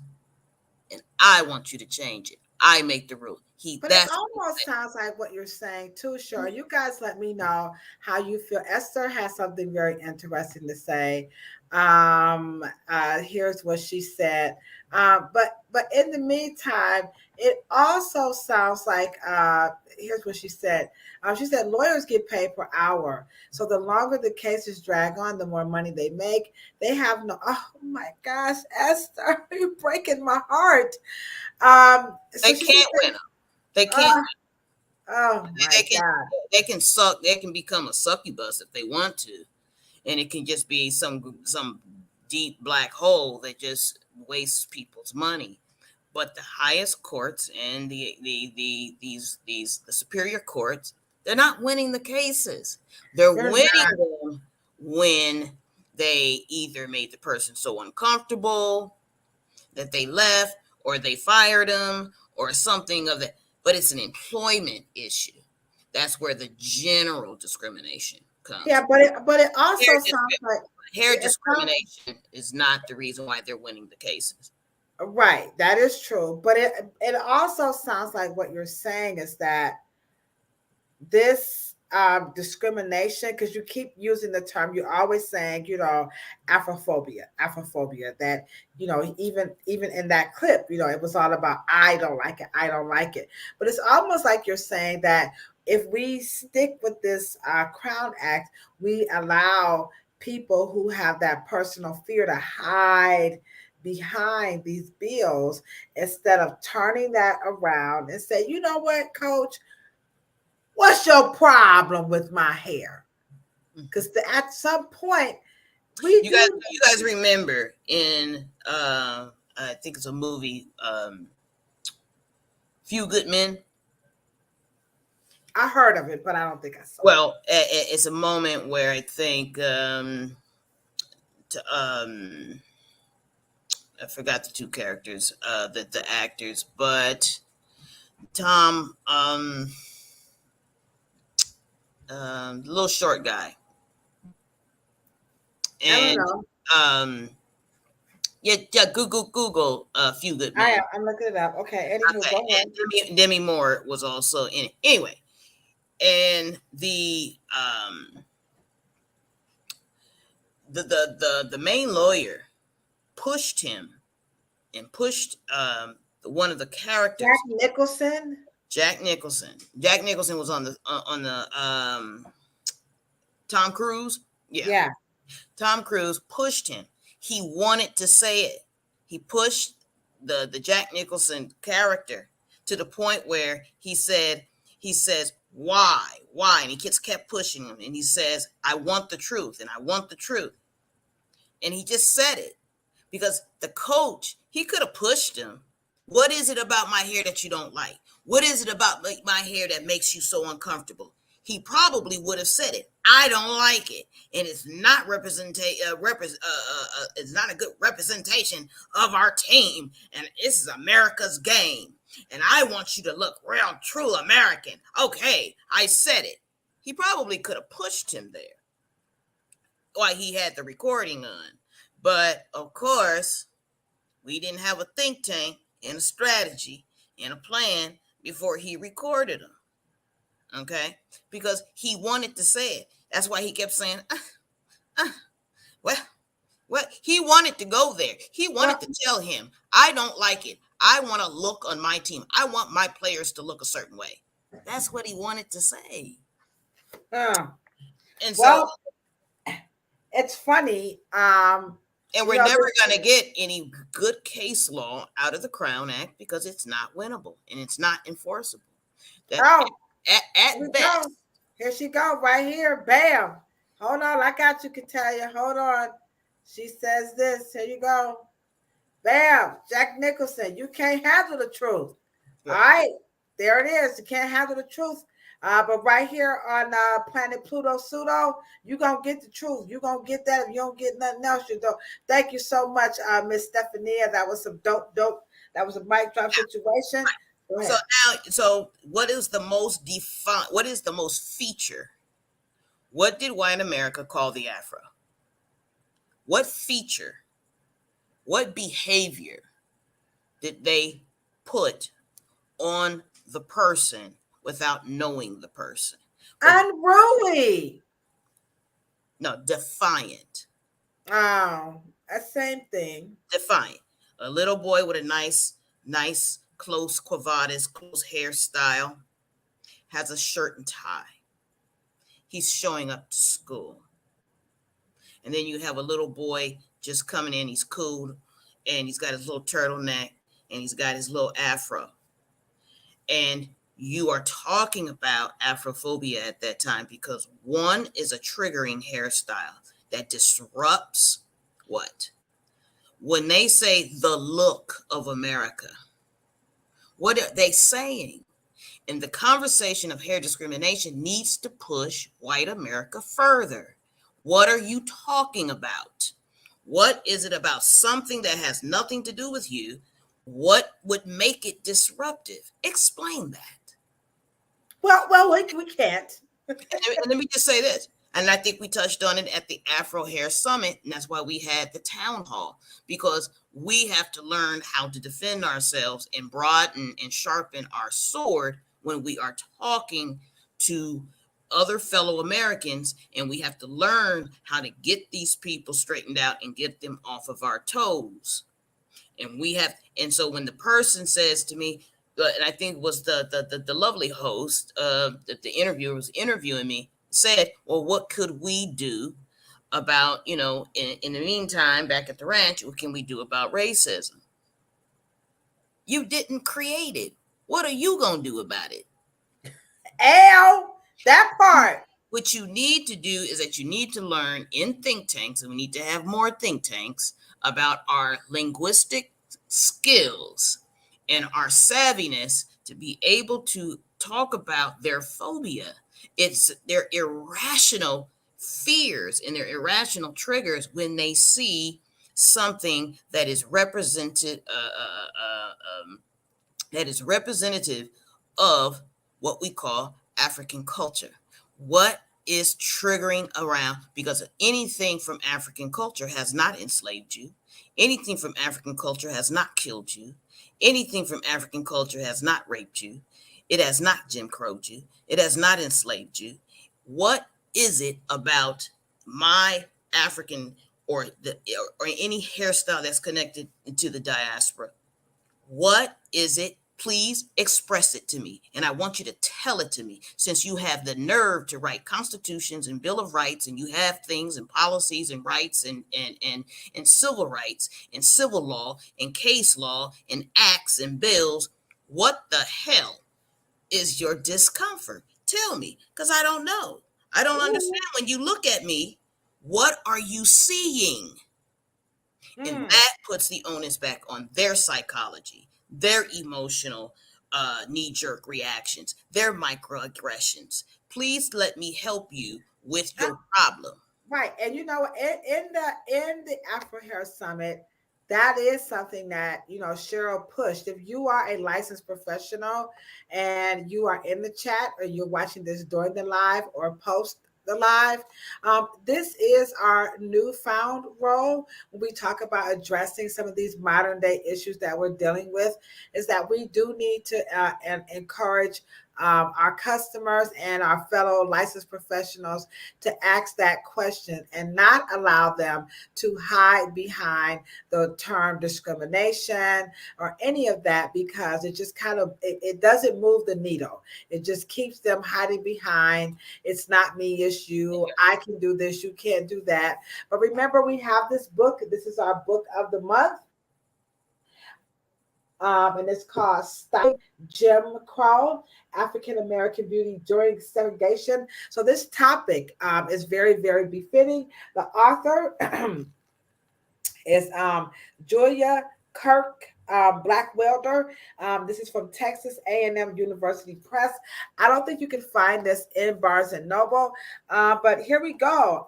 and I want you to change it. I make the rule. But it almost sounds like what you're saying too, Cheryl. You guys let me know how you feel. Esther has something very interesting to say. Here's what she said. But in the meantime, it also sounds like here's what she said. She said lawyers get paid per hour. So the longer the cases drag on, the more money they make. They have no, oh my gosh, Esther, you're breaking my heart. They can't win them. They can't. Oh my God. They can suck. They can become a succubus if they want to, and it can just be some deep black hole that just wastes people's money. But the highest courts and the superior courts, they're not winning the cases. They're winning them when they either made the person so uncomfortable that they left, or they fired them, or something of that. But it's an employment issue. That's where the general discrimination comes. Yeah, but it also sounds like hair discrimination is not the reason why they're winning the cases. Right, that is true. But it also sounds like what you're saying is that this discrimination, because you keep using the term, you're always saying, Afrophobia, that, even in that clip, it was all about, I don't like it. But it's almost like you're saying that if we stick with this Crown Act, we allow people who have that personal fear to hide behind these bills instead of turning that around and say, you know what, Coach, what's your problem with my hair? Because at some point, you guys remember in I think it's a movie, Few Good Men. I heard of it, but I don't think I saw it. Well, it's a moment where I think I forgot the two characters, the actors, but Tom, the little short guy, and Google Few Good Men. I'm looking it up. Okay, and Demi Moore was also in it. Anyway, and the main lawyer pushed him and pushed one of the characters. Jack Nicholson was on the Tom Cruise. Yeah. Tom Cruise pushed him. He wanted to say it. He pushed the Jack Nicholson character to the point where he says, why? And he kept pushing him. And he says, I want the truth. And I want the truth. And he just said it because the coach, he could have pushed him. What is it about my hair that you don't like? What is it about my hair that makes you so uncomfortable? He probably would have said it. I don't like it, and it's not it's not a good representation of our team. And this is America's game, and I want you to look real true American. Okay, I said it. He probably could have pushed him there while he had the recording on, but of course, we didn't have a think tank and a strategy and a plan before he recorded them. Okay, because he wanted to say it. That's why he kept saying, well, he wanted to go there. He wanted to tell him, I don't like it. I want to look on my team. I want my players to look a certain way. That's what he wanted to say. And so, it's funny. And we're never going to get any good case law out of the Crown Act because it's not winnable and it's not enforceable. At best. Here she go, right here. Bam. Hold on, I got you, Katalia. Hold on. She says this. Here you go. Bam. Jack Nicholson, you can't handle the truth. All right. There it is. You can't handle the truth. But right here on planet Pluto Pseudo, you're going to get the truth. You're going to get that. If you don't get nothing else, you don't. Thank you so much, Miss Stephania. That was some dope. That was a mic drop situation. So what is the most what is the most feature? What did white America call the Afro? What feature, what behavior did they put on the person without knowing the person? Unruly. No, defiant. Oh, that same thing. Defiant. A little boy with a nice close cravat, close hairstyle, has a shirt and tie. He's showing up to school. And then you have a little boy just coming in. He's cool, and he's got his little turtleneck, and he's got his little afro. And you are talking about Afrophobia at that time because one is a triggering hairstyle that disrupts what? When they say the look of America, what are they saying? And the conversation of hair discrimination needs to push white America further. What are you talking about? What is it about something that has nothing to do with you? What would make it disruptive? Explain that. Well, we can't. And let me just say this. And I think we touched on it at the Afro Hair Summit, and that's why we had the town hall, because we have to learn how to defend ourselves and broaden and sharpen our sword when we are talking to other fellow Americans, and we have to learn how to get these people straightened out and get them off of our toes. And so when the person says to me, and I think it was the lovely host, that the interviewer was interviewing me, said, well, what could we do about, in the meantime, back at the ranch, what can we do about racism? You didn't create it. What are you going to do about it? That part. What you need to do is that you need to learn in think tanks, and we need to have more think tanks about our linguistic skills and our savviness to be able to talk about their phobia. It's their irrational fears and their irrational triggers when they see something that is represented, that is representative of what we call African culture. What is triggering around? Because anything from African culture has not enslaved you. Anything from African culture has not killed you. Anything from African culture has not raped you. It has not Jim Crowed you. It has not enslaved you. What is it about my African or any hairstyle that's connected to the diaspora? What is it? Please express it to me. And I want you to tell it to me, since you have the nerve to write constitutions and Bill of Rights, and you have things and policies and rights and civil rights and civil law and case law and acts and bills. What the hell is your discomfort? Tell me, because I don't know. I don't understand. When you look at me, what are you seeing? And that puts the onus back on their psychology, their emotional knee-jerk reactions, their microaggressions. Please let me help you with your problem. Right. And in the Afro Hair Summit, that is something that, Cheryl pushed. If you are a licensed professional and you are in the chat or you're watching this during the live or post the live, this is our newfound role when we talk about addressing some of these modern day issues that we're dealing with, is that we do need to encourage our customers and our fellow licensed professionals to ask that question and not allow them to hide behind the term discrimination or any of that, because it just it doesn't move the needle. It just keeps them hiding behind, it's not me, it's you. I can do this, you can't do that. But remember, we have this book. This is our book of the month. And it's called Stop Jim Crow, African American Beauty During Segregation. So this topic is very, very befitting. The author is Julia Kirk Black Welder. This is from Texas A&M University Press. I don't think you can find this in Barnes and Noble, but here we go.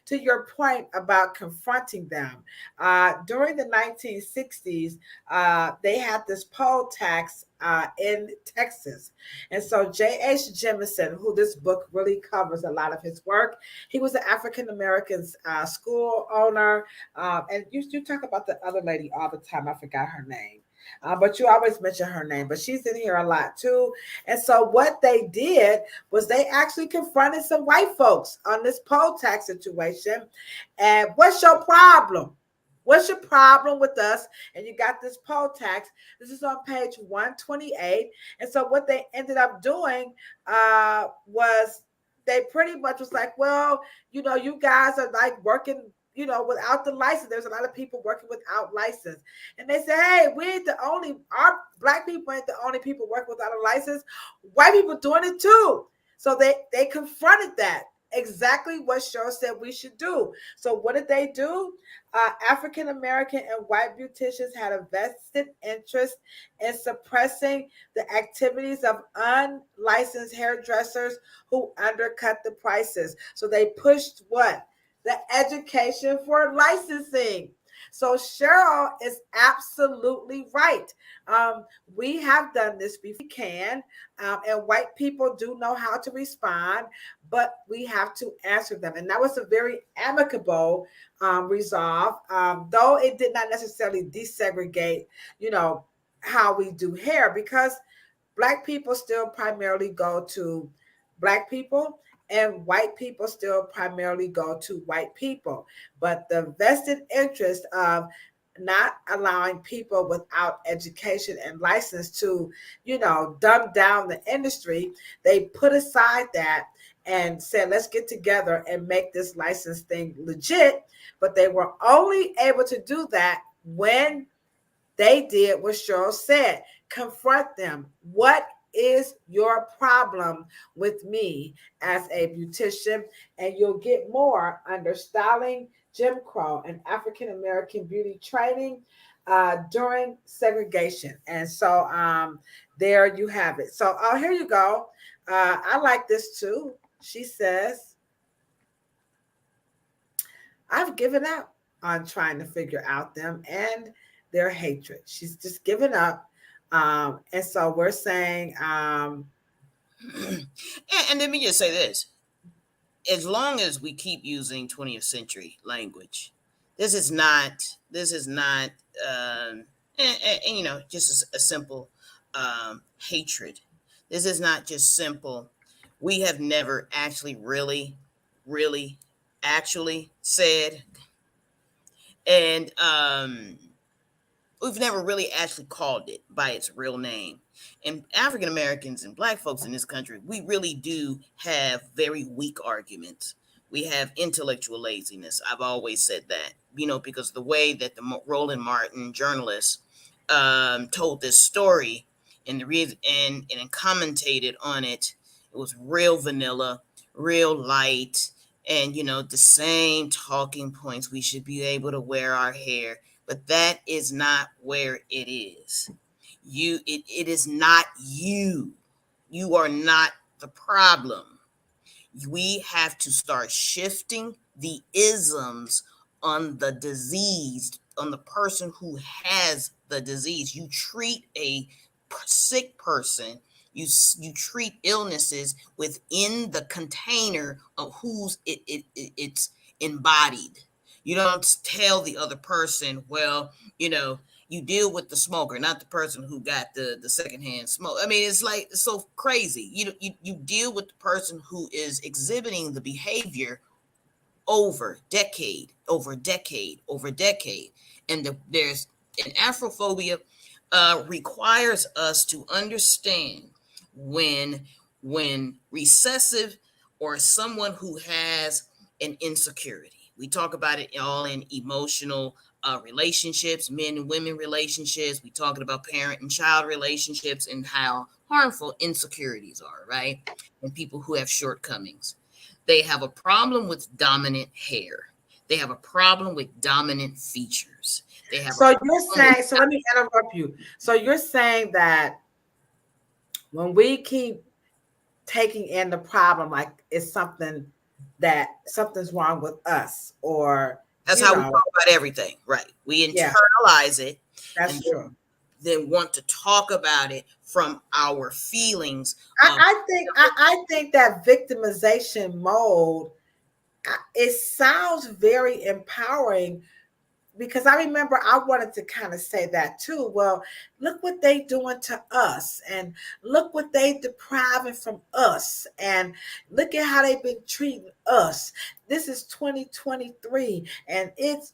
To your point about confronting them, during the 1960s, they had this poll tax in Texas. And so J.H. Jemison, who this book really covers a lot of his work, he was an African-American school owner. And you talk about the other lady all the time. I forgot her name. But you always mention her name, but she's in here a lot too. And so what they did was they actually confronted some white folks on this poll tax situation. And what's your problem? What's your problem with us? And you got this poll tax. This is on page 128. And so what they ended up doing was they pretty much was like, well, you guys are like working, without the license. There's a lot of people working without license. And they say, hey, we ain't our Black people ain't the only people working without a license. White people doing it too. So they confronted that. Exactly what Cheryl said we should do. So what did they do? African American and white beauticians had a vested interest in suppressing the activities of unlicensed hairdressers who undercut the prices. So they pushed what? The education for licensing. So Cheryl is absolutely right. We have done this before. We can, and white people do know how to respond, but we have to answer them. And that was a very amicable resolve, though it did not necessarily desegregate, how we do hair, because Black people still primarily go to Black people, and white people still primarily go to white people. But the vested interest of not allowing people without education and license to, dumb down the industry, they put aside that and said, let's get together and make this license thing legit. But they were only able to do that when they did what Cheryl said: confront them. What is your problem with me as a beautician? And you'll get more under Styling Jim Crow and African American Beauty Training during segregation. And so there you have it. So here you go. I like this too. She says, I've given up on trying to figure out them and their hatred. She's just given up. And so we're saying, and let me just say this: as long as we keep using 20th century language, this is not, just a simple hatred. This is not just simple. We have never actually really actually said, and we've never really actually called it by its real name. And African Americans and Black folks in this country, we really do have very weak arguments. We have intellectual laziness. I've always said that, because the way that the Roland Martin journalist told this story and commentated on it, it was real vanilla, real light, And, the same talking points. We should be able to wear our hair, but that is not where it is. It is not you. You are not the problem. We have to start shifting the isms on the diseased, on the person who has the disease. You treat a sick person, you treat illnesses within the container of whose it's embodied. You don't tell the other person, well, you deal with the smoker, not the person who got the secondhand smoke. I mean, it's like, it's so crazy. You deal with the person who is exhibiting the behavior over decade, over decade, over decade. And there's an Afrophobia requires us to understand when recessive or someone who has an insecurity. We talk about it all in emotional relationships, men and women relationships. We talking about parent and child relationships and how harmful insecurities are, right? And people who have shortcomings. They have a problem with dominant hair. They have a problem with dominant features. They have. So you're saying, so let me interrupt you. So you're saying that when we keep taking in the problem like it's something that something's wrong with us, or that's how we talk about everything, right? We internalize it. That's true. Then want to talk about it from our feelings. I think that victimization mode, it sounds very empowering, because I remember I wanted to kind of say that too. Well, look what they doing to us, and look what they depriving from us, and look at how they've been treating us. This is 2023, and it's,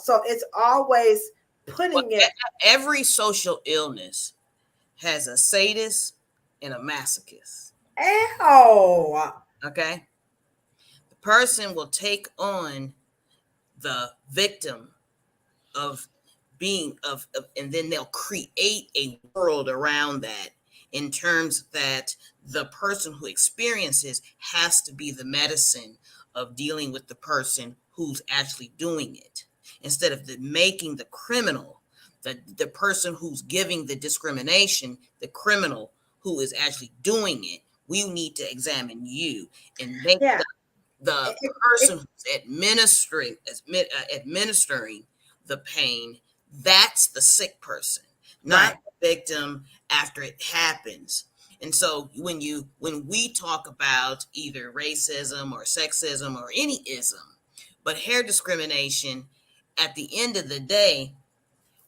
so it's always putting it. Every social illness has a sadist and a masochist. Ew. Okay? The person will take on the victim of being of and then they'll create a world around that, in terms that the person who experiences has to be the medicine of dealing with the person who's actually doing it, instead of making the criminal the person who's giving the discrimination, the criminal who is actually doing it. We need to examine you and make the person who's administering the pain, that's the sick person, not the victim after it happens. And so when we talk about either racism or sexism or any ism, but hair discrimination, at the end of the day,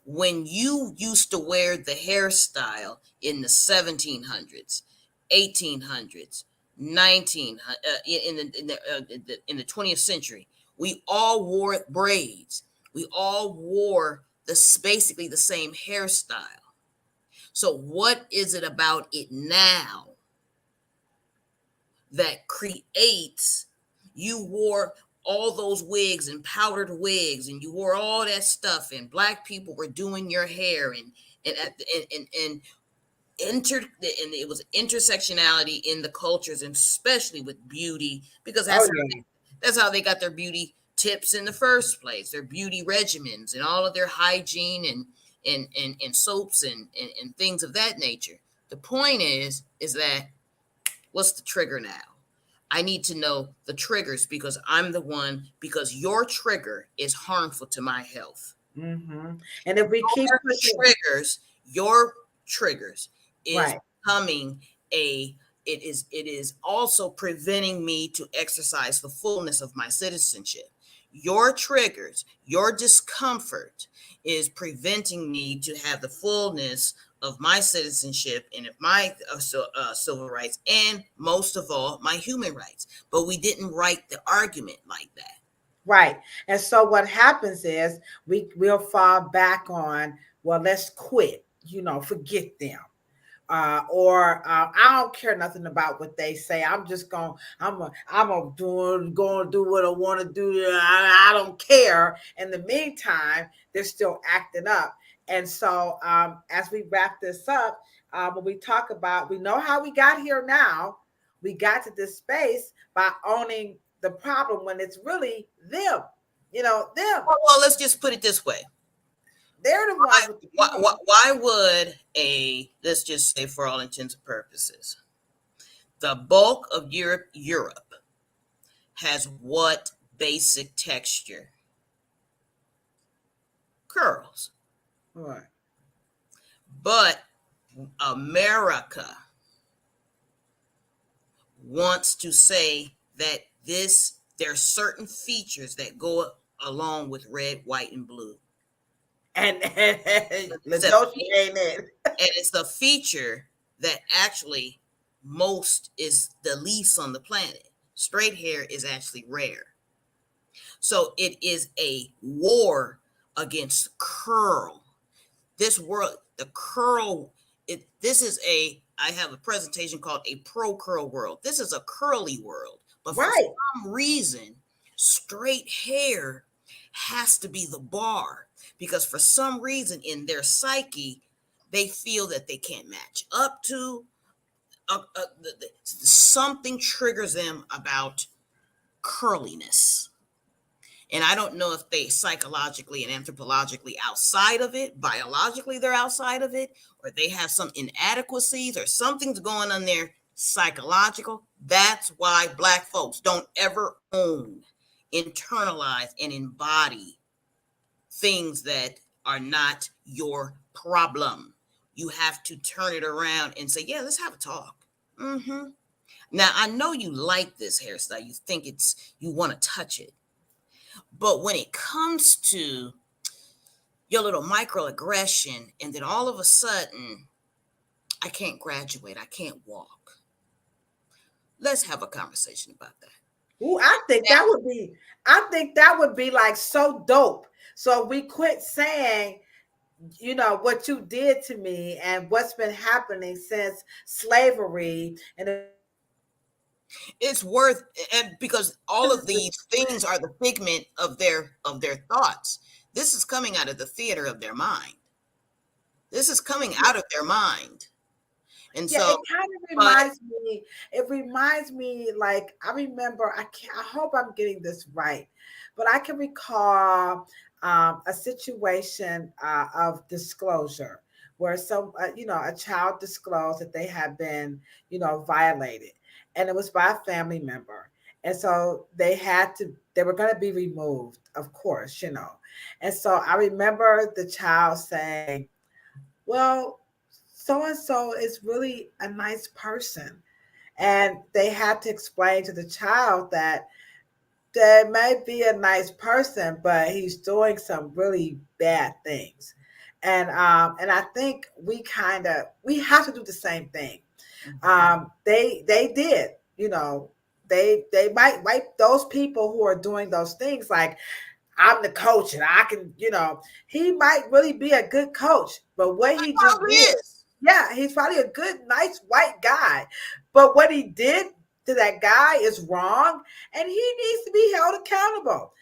when you used to wear the hairstyle in the 1700s, 1800s, 1900 in the 20th century, we all wore braids. We all wore basically the same hairstyle. So what is it about it now that creates, you wore all those wigs and powdered wigs, and you wore all that stuff, and black people were doing your hair, and it was intersectionality in the cultures, and especially with beauty, because that's how they got their beauty tips in the first place, their beauty regimens and all of their hygiene and soaps and things of that nature. The point is that, what's the trigger now? I need to know the triggers, because because your trigger is harmful to my health. Mm-hmm. And if we keep pushing your triggers is becoming it is also preventing me to exercise the fullness of my citizenship. Your triggers, your discomfort is preventing me to have the fullness of my citizenship and of my civil rights, and most of all, my human rights. But we didn't write the argument like that. Right. And so what happens is we'll fall back on, well, let's quit, forget them. Or I don't care nothing about what they say. I'm just going to do what I want to do. I don't care. In the meantime, they're still acting up. And so as we wrap this up, when we talk about, we know how we got here now. We got to this space by owning the problem when it's really them. You know, them. Well, let's just put it this way. They're the ones with the problem. Why would let's just say for all intents and purposes, the bulk of Europe has what basic texture? Curls. Right. But America wants to say that there are certain features that go along with red, white, and blue. And Ladosha ain't it. And it's a feature that actually most is the least on the planet. Straight hair is actually rare. So it is a war against curl. This world, the curl, I have a presentation called a pro-curl world. This is a curly world. But for some reason, straight hair has to be the bar. Because for some reason in their psyche, they feel that they can't match up to something triggers them about curliness. And I don't know if they psychologically and anthropologically outside of it, biologically they're outside of it, or they have some inadequacies or something's going on there psychological. That's why Black folks don't ever own, internalize, and embody things that are not your problem. You have to turn it around and say, yeah, let's have a talk. Now, I know you like this hairstyle. You think you want to touch it. But when it comes to your little microaggression, and then all of a sudden, I can't graduate, I can't walk. Let's have a conversation about that. Ooh, I think that would be like so dope. So we quit saying, you know, what you did to me and what's been happening since slavery. And it's worth, and because all of these things are the figment of their thoughts. This is coming out of the theater of their mind. This is coming out of their mind. And yeah, so it kind of reminds me, like, I remember, I hope I'm getting this right, but I can recall a situation of disclosure where a child disclosed that they had been, violated, and it was by a family member. And so they were going to be removed, of course, And so I remember the child saying, well, so-and-so is really a nice person. And they had to explain to the child that they may be a nice person, but he's doing some really bad things. And I think we have to do the same thing. They did, they might wipe those people who are doing those things, like, I'm the coach and I can, he might really be a good coach, but what he just did, yeah, he's probably a good, nice white guy, but what he did to that guy is wrong, and he needs to be held accountable.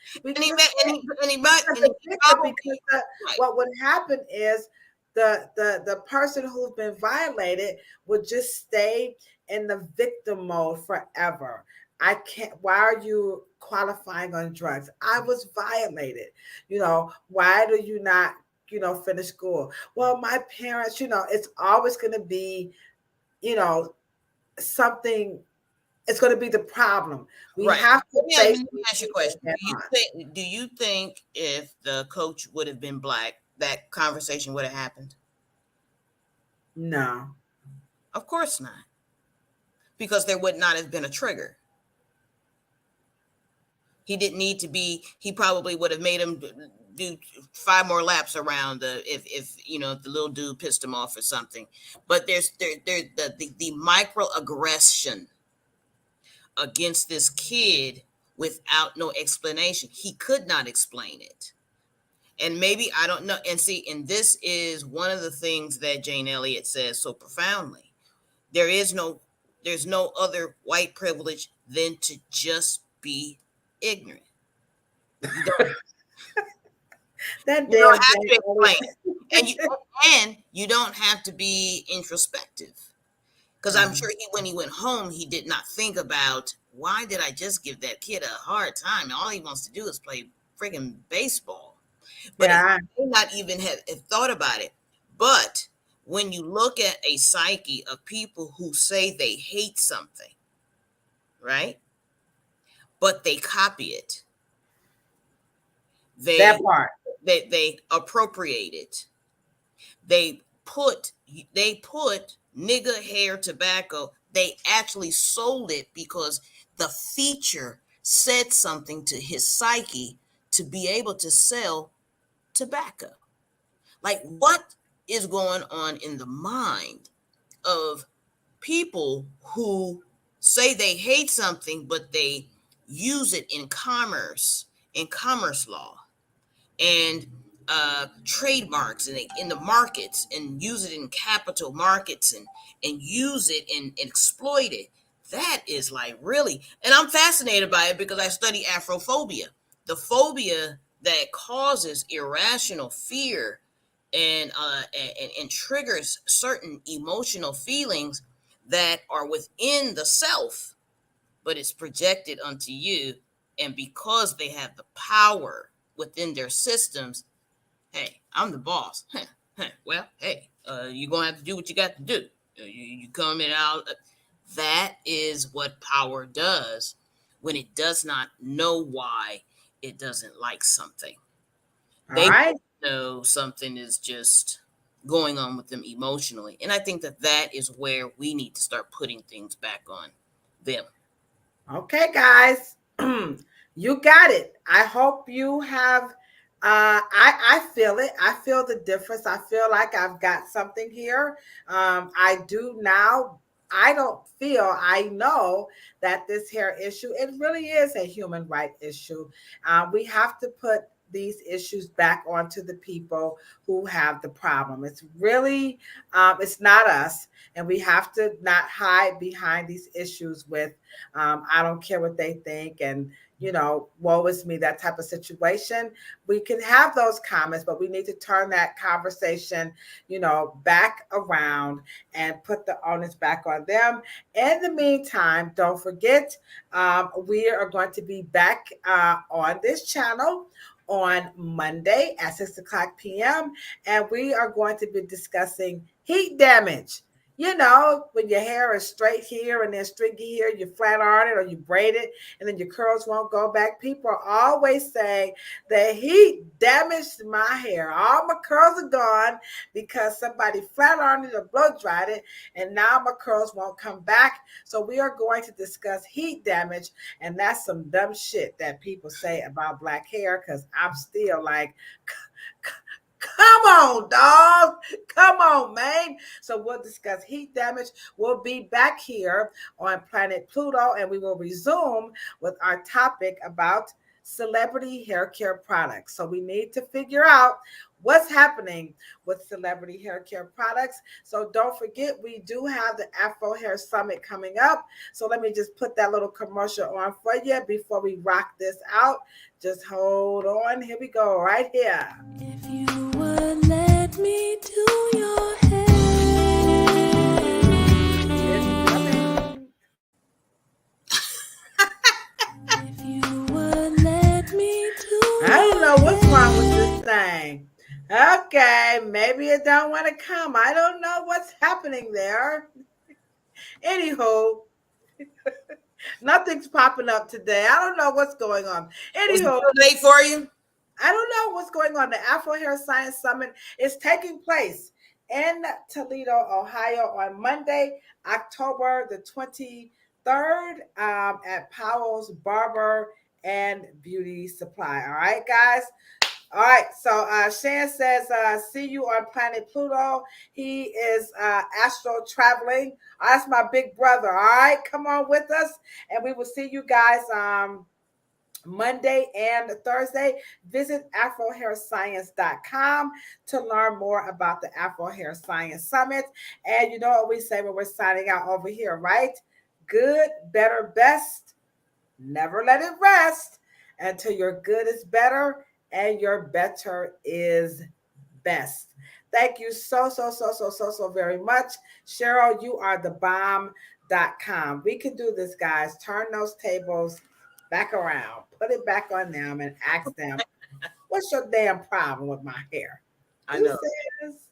What would happen is the person who's been violated would just stay in the victim mode forever. I can't. Why are you qualifying on drugs? I was violated. Why do you not, finish school? Well, my parents, it's always going to be, something. It's going to be the problem. We have to. Let me ask you a question. Do you think if the coach would have been Black, that conversation would have happened? No. Of course not. Because there would not have been a trigger. He didn't need to be. He probably would have made him do 5 more laps around if the little dude pissed him off or something. But there's the microaggression against this kid without no explanation. He could not explain it. And maybe, I don't know. And see, and this is one of the things that Jane Elliott says so profoundly. There's no other white privilege than to just be ignorant. You don't have to explain. And you don't have to be introspective. Because I'm sure when he went home, he did not think about, why did I just give that kid a hard time? All he wants to do is play friggin' baseball. But Yeah. he may not even have thought about it. But when you look at a psyche of people who say they hate something, right? But they copy it. That part. They appropriate it. They put nigger hair tobacco. They actually sold it because the feature said something to his psyche to be able to sell tobacco. Like, what is going on in the mind of people who say they hate something, but they use it in commerce law, and trademarks, and in the markets, and use it in capital markets, and use it and exploit it? That is like, really, and I'm fascinated by it because I study Afrophobia, the phobia that causes irrational fear and triggers certain emotional feelings that are within the self, but it's projected onto you. And because they have the power within their systems, hey, I'm the boss. Well, hey, you're going to have to do what you got to do. You coming out. That is what power does when it does not know why it doesn't like something. They know something is just going on with them emotionally. And I think that is where we need to start putting things back on them. Okay, guys. You got it. I hope you have I feel it. I feel the difference. I feel like I've got something here. I do now. I don't feel, I know that this hair issue, it really is a human right issue. We have to put these issues back onto the people who have the problem. It's really, it's not us. And we have to not hide behind these issues with, I don't care what they think, and woe is me, that type of situation. We can have those comments, but we need to turn that conversation, back around and put the onus back on them. In the meantime, don't forget, we are going to be back on this channel on Monday at 6:00 p.m. And we are going to be discussing heat damage. When your hair is straight here and then streaky here, you flat iron it or you braid it, and then your curls won't go back. People are always saying the heat damaged my hair. All my curls are gone because somebody flat ironed it or blow dried it, and now my curls won't come back. So we are going to discuss heat damage, and that's some dumb shit that people say about black hair, because I'm still like, come on, dog. Come on, man. So we'll discuss heat damage. We'll be back here on planet Pluto, and we will resume with our topic about celebrity hair care products. So we need to figure out what's happening with celebrity hair care products. So don't forget, we do have the Afro Hair Summit coming up. So let me just put that little commercial on for you before we rock this out. Just hold on. Here we go, right here. If you would let me do your hair. If you would let me do I don't know what's wrong with this thing. Okay, maybe it don't want to come. I don't know what's happening there. Anywho, nothing's popping up today. I don't know what's going on. Anywho, late for you? I don't know what's going on. The Afro Hair Science Summit is taking place in Toledo, Ohio on Monday, October the 23rd at Powell's Barber and Beauty Supply. All right, guys. All right, so Shan says, see you on planet Pluto. He is astro traveling. That's my big brother. All right, come on with us, and we will see you guys Monday and Thursday. Visit afrohairscience.com to learn more about the Afro Hair Science Summit. And you know what we say when we're signing out over here, right? Good, better, best. Never let it rest until your good is better and your better is best. Thank you so very much. Cheryl, you are the bomb.com. We can do this, guys. Turn those tables back around, put it back on them, and ask them, what's your damn problem with my hair? I know. Deuces.